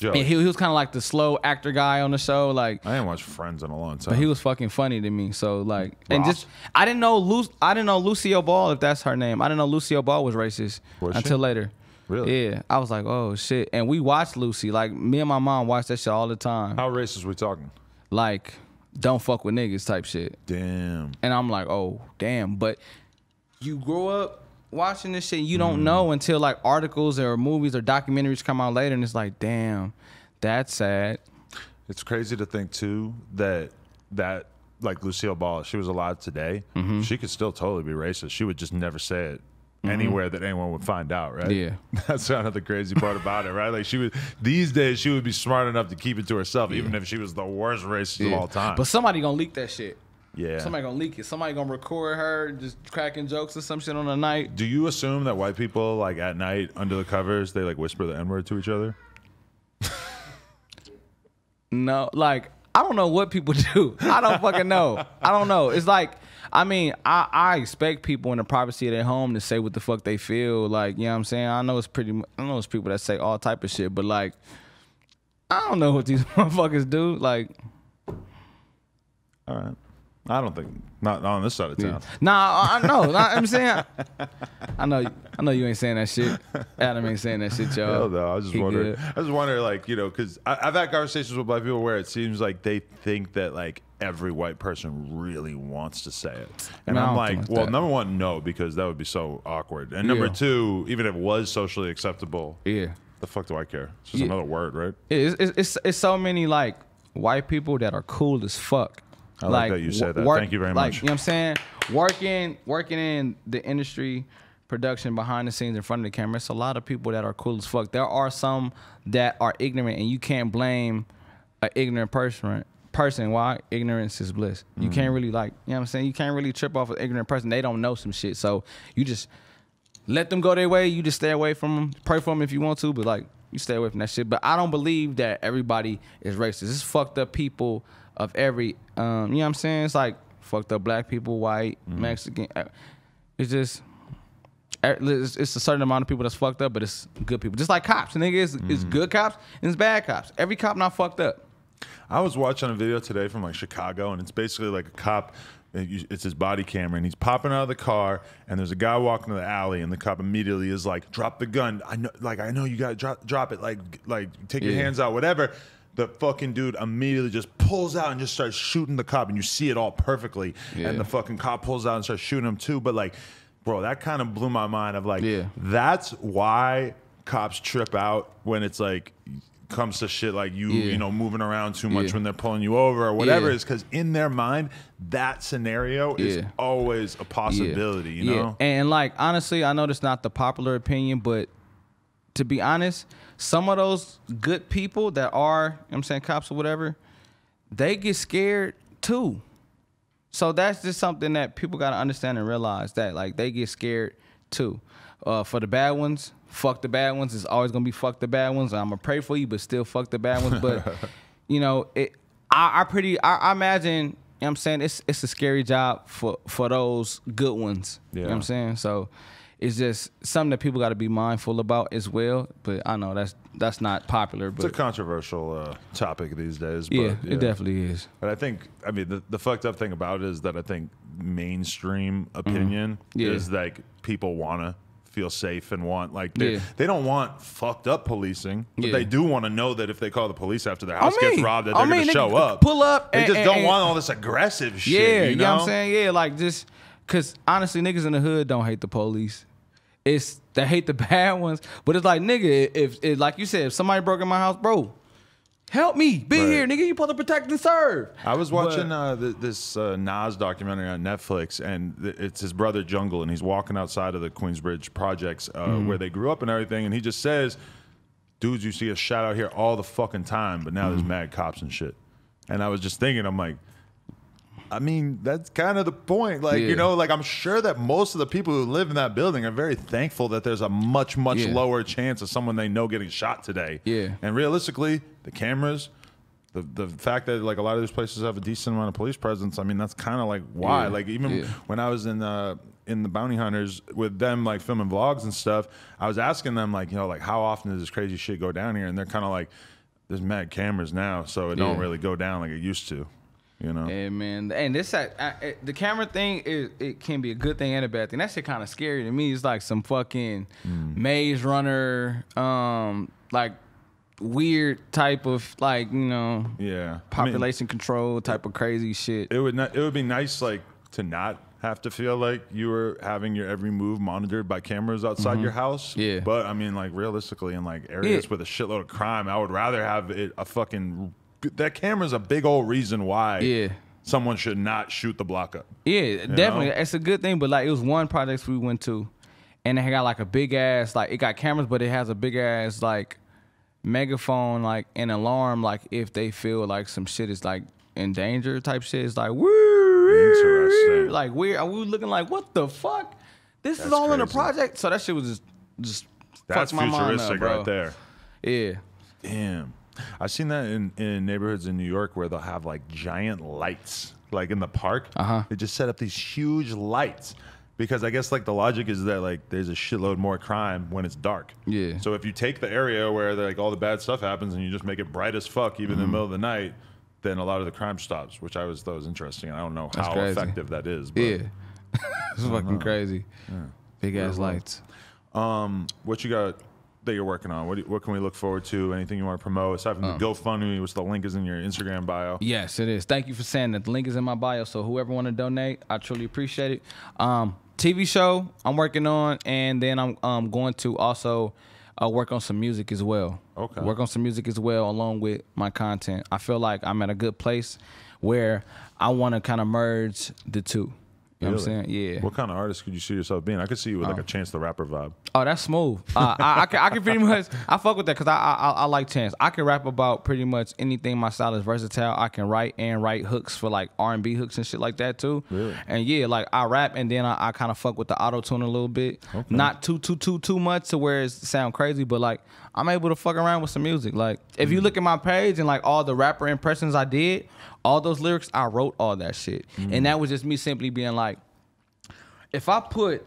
And he was kind of like the slow actor guy on the show. Like, I didn't watch Friends in a long time. but he was fucking funny to me. So like, and just I didn't know Lucille Ball, if that's her name. I didn't know Lucille Ball was racist until later. Really? Yeah. I was like, oh shit. And we watched Lucy. Like me and my mom watched that shit all the time. How racist we talking? Like, don't fuck with niggas type shit. Damn. And I'm like, oh damn. But you grow up watching this shit, you don't know until like articles or movies or documentaries come out later, and it's like, damn, that's sad. It's crazy to think too that like Lucille Ball, if she was alive today, she could still totally be racist. She would just never say it anywhere that anyone would find out, right? Yeah. That's kind of the crazy part about it, right? Like these days she would be smart enough to keep it to herself, even if she was the worst racist of all time. But somebody gonna leak that shit. Yeah. Somebody gonna leak it. Somebody gonna record her just cracking jokes or some shit on the night. Do you assume that white people, like at night under the covers, they like whisper the N-word to each other? No, like, I don't know what people do. I don't fucking know. I don't know. It's like, I mean, I expect people in the privacy of their home to say what the fuck they feel. Like, you know what I'm saying? I know it's people that say all type of shit, but like, I don't know what these motherfuckers do. Like, all right. I don't think not on this side of town. Nah, I know. I'm saying, I know you ain't saying that shit. Adam ain't saying that shit, y'all. Hell no, I was just wondering, like, you know, because I've had conversations with black people where it seems like they think that like every white person really wants to say it, and I'm like, well, number one, no, because that would be so awkward, and number two, even if it was socially acceptable, the fuck do I care? It's just another word, right? It's so many like white people that are cool as fuck. I like that you said that. Thank you very much. You know what I'm saying? Working in the industry, production, behind the scenes, in front of the camera, it's a lot of people that are cool as fuck. There are some that are ignorant, and you can't blame an ignorant person. Why? Ignorance is bliss. You can't really like, you know what I'm saying? You can't really trip off an ignorant person. They don't know some shit. So you just let them go their way. You just stay away from them. Pray for them if you want to, but like, you stay away from that shit. But I don't believe that everybody is racist. It's fucked up people of every, you know what I'm saying? It's like fucked up black people, white, Mexican. It's just, it's a certain amount of people that's fucked up, but it's good people. Just like cops. Nigga, it's good cops and it's bad cops. Every cop not fucked up. I was watching a video today from like Chicago, and it's basically like a cop. It's his body camera, and he's popping out of the car, and there's a guy walking to the alley, and the cop immediately is like, "Drop the gun! I know you gotta drop it! Like take your hands out, whatever." The fucking dude immediately just pulls out and just starts shooting the cop, and you see it all perfectly. Yeah. And the fucking cop pulls out and starts shooting him too. But like, bro, that kind of blew my mind. Of like, that's why cops trip out when it's like. Comes to shit like you know, moving around too much when they're pulling you over or whatever, is because in their mind that scenario is always a possibility, you know? And like, honestly, I know that's not the popular opinion, but to be honest, some of those good people that are, you know what I'm saying, cops or whatever, they get scared too. So that's just something that people got to understand and realize, that like they get scared too. For the bad ones, fuck the bad ones. It's always gonna be fuck the bad ones. I'm gonna pray for you, but still fuck the bad ones. But you know, I imagine, you know what I'm saying, it's a scary job for those good ones. You know what I'm saying? So it's just something that people got to be mindful about as well. But I know that's not popular. But it's a controversial topic these days. But, it definitely is. But I think, I mean, the fucked up thing about it is that I think mainstream opinion is like people want to feel safe and want, like, they don't want fucked up policing, but they do want to know that if they call the police after their house gets robbed, that they're going to show up. Pull up. They just don't want all this aggressive shit, you know what I'm saying? Yeah, like, just, because honestly, niggas in the hood don't hate the police. They hate the bad ones, but it's like, nigga, if like you said, if somebody broke in my house, bro, help me, be here, nigga. You supposed to protect and serve. I was watching this Nas documentary on Netflix, and it's his brother Jungle, and he's walking outside of the Queensbridge projects where they grew up and everything, and he just says, dudes, you see a shot out here all the fucking time, but now there's mad cops and shit. And I was just thinking, I'm like, I mean, that's kind of the point. Like, you know, like, I'm sure that most of the people who live in that building are very thankful that there's a much lower chance of someone they know getting shot today. Yeah. And realistically, the cameras, the fact that, like, a lot of these places have a decent amount of police presence, I mean, that's kind of like why. Like, even when I was in the Bounty Hunters with them, like, filming vlogs and stuff, I was asking them, like, you know, like, how often does this crazy shit go down here? And they're kind of like, there's mad cameras now, so it don't really go down like it used to. You know, yeah, man, and this the camera thing it can be a good thing and a bad thing. That shit kind of scary to me. It's like some fucking Maze Runner, like weird type of, like, you know, population control type of crazy shit. It would be nice, like, to not have to feel like you were having your every move monitored by cameras outside your house. Yeah, but I mean, like, realistically, in like areas with a shitload of crime, I would rather have it a fucking. That camera's a big old reason why someone should not shoot the block up. Yeah, definitely. Know? It's a good thing, but like, it was one project we went to, and it got like a big ass, like, it got cameras, but it has a big ass, like, megaphone, like, an alarm, like, if they feel like some shit is, like, in danger type shit. It's like, woo, interesting. Like, we looking like, what the fuck? This is all crazy. In a project. So that shit was just that's fucked my mind up, bro. Right there. Yeah. Damn. I've seen that in neighborhoods in New York where they'll have, like, giant lights, like, in the park. They just set up these huge lights because I guess, like, the logic is that, like, there's a shitload more crime when it's dark. Yeah. So if you take the area where, like, all the bad stuff happens and you just make it bright as fuck even in the middle of the night, then a lot of the crime stops, which I always thought was interesting. I don't know how effective that is. But it's fucking crazy. Yeah. Big ass lights. What you got that you're working on? What can we look forward to? Anything you want to promote aside from the GoFundMe, which the link is in your Instagram bio? Yes, it is. Thank you for saying that. The link is in my bio, so whoever want to donate, I truly appreciate it. TV show I'm working on, and then I'm going to also work on some music as well. Okay. Work on some music as well along with my content. I feel like I'm at a good place where I want to kind of merge the two. You know what I'm saying? Yeah. What kind of artist could you see yourself being? I could see you with like a Chance the Rapper vibe. Oh, that's smooth. I can pretty much, I fuck with that because I like Chance. I can rap about pretty much anything. My style is versatile. I can write hooks for like R&B hooks and shit like that too. Really? And yeah, like I rap and then I kind of fuck with the auto-tune a little bit. Okay. Not too much to where it sound crazy, but like I'm able to fuck around with some music. Like if you look at my page and like all the rapper impressions I did, all those lyrics, I wrote all that shit. And that was just me simply being like, if I put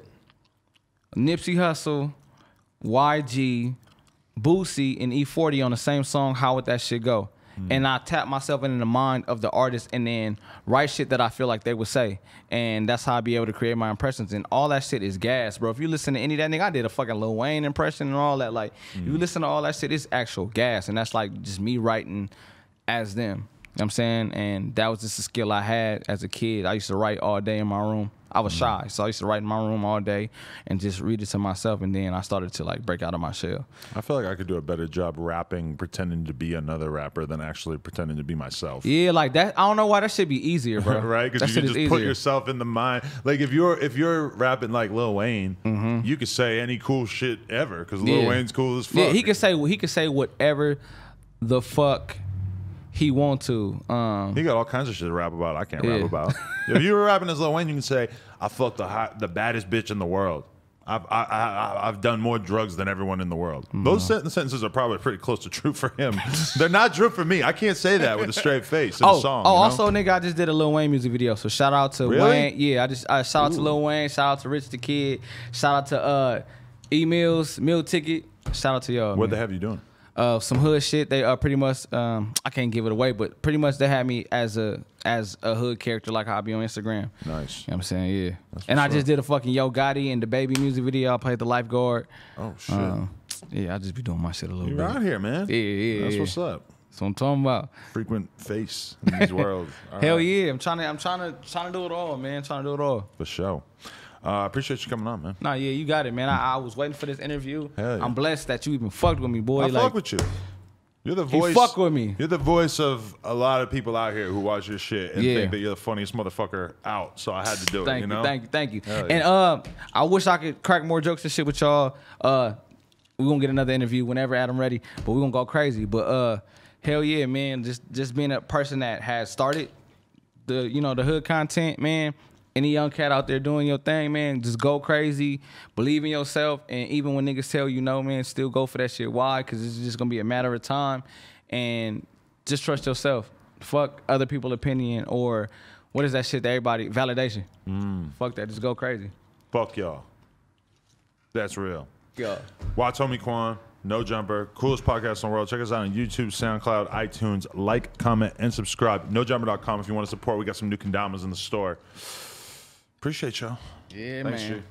Nipsey Hussle, YG, Boosie, and E40 on the same song, how would that shit go? And I tap myself into the mind of the artist and then write shit that I feel like they would say. And that's how I be able to create my impressions. And all that shit is gas, bro. If you listen to any of that nigga, I did a fucking Lil Wayne impression and all that. Like, you listen to all that shit, it's actual gas. And that's like just me writing as them. You know what I'm saying? And that was just a skill I had as a kid. I used to write all day in my room. I was shy, so I used to write in my room all day and just read it to myself, and then I started to like break out of my shell. I feel like I could do a better job rapping, pretending to be another rapper than actually pretending to be myself. Yeah, like that. I don't know why that should be easier, bro. Right? Because you can just put yourself in the mind. Like if you're rapping like Lil Wayne, you could say any cool shit ever because Lil Wayne's cool as fuck. Yeah, he could say whatever the fuck he want to. He got all kinds of shit to rap about. I can't rap about. If you were rapping as Lil Wayne, you can say, "I fucked the baddest bitch in the world. I've done more drugs than everyone in the world." Those sentences are probably pretty close to true for him. They're not true for me. I can't say that with a straight face in a song. Oh, also, nigga, I just did a Lil Wayne music video. So shout out to Wayne. Yeah, I shout out to Lil Wayne. Shout out to Rich the Kid. Shout out to E-Mills, Meal Ticket. Shout out to y'all. What the hell you doing? Some hood shit. They pretty much I can't give it away, but pretty much they had me as a hood character like how I be on Instagram. Nice. You know what I'm saying? Yeah. And I just did a fucking Yo Gotti and the Baby music video. I played the lifeguard. Oh shit. Yeah, I just be doing my shit a little bit. You're out here, man. Yeah. That's what's up. That's what I'm talking about. Frequent face in these worlds. Hell yeah. I'm trying to do it all, man. Trying to do it all. For sure. I appreciate you coming on, man. Nah, yeah, you got it, man. I was waiting for this interview. Hell yeah. I'm blessed that you even fucked with me, boy. I fuck with you. You're the voice. You fuck with me. You're the voice of a lot of people out here who watch your shit and think that you're the funniest motherfucker out. So I had to do it. You know? Thank you. Hell yeah. And I wish I could crack more jokes and shit with y'all. We're gonna get another interview whenever Adam ready, but we're gonna go crazy. But hell yeah, man. Just being a person that has started the hood content, man. Any young cat out there doing your thing, man, just go crazy, believe in yourself, and even when niggas tell you no, man, still go for that shit. Why? Because it's just gonna be a matter of time, and just trust yourself. Fuck other people's opinion or what is that shit that everybody validation. Fuck that, just go crazy. Fuck y'all. That's real. Yeah. WattsHomieQuan, No Jumper, coolest podcast in the world. Check us out on YouTube, SoundCloud, iTunes. Like, comment, and subscribe. NoJumper.com if you want to support. We got some new condomas in the store. Appreciate y'all. Yeah, Thanks, man. G.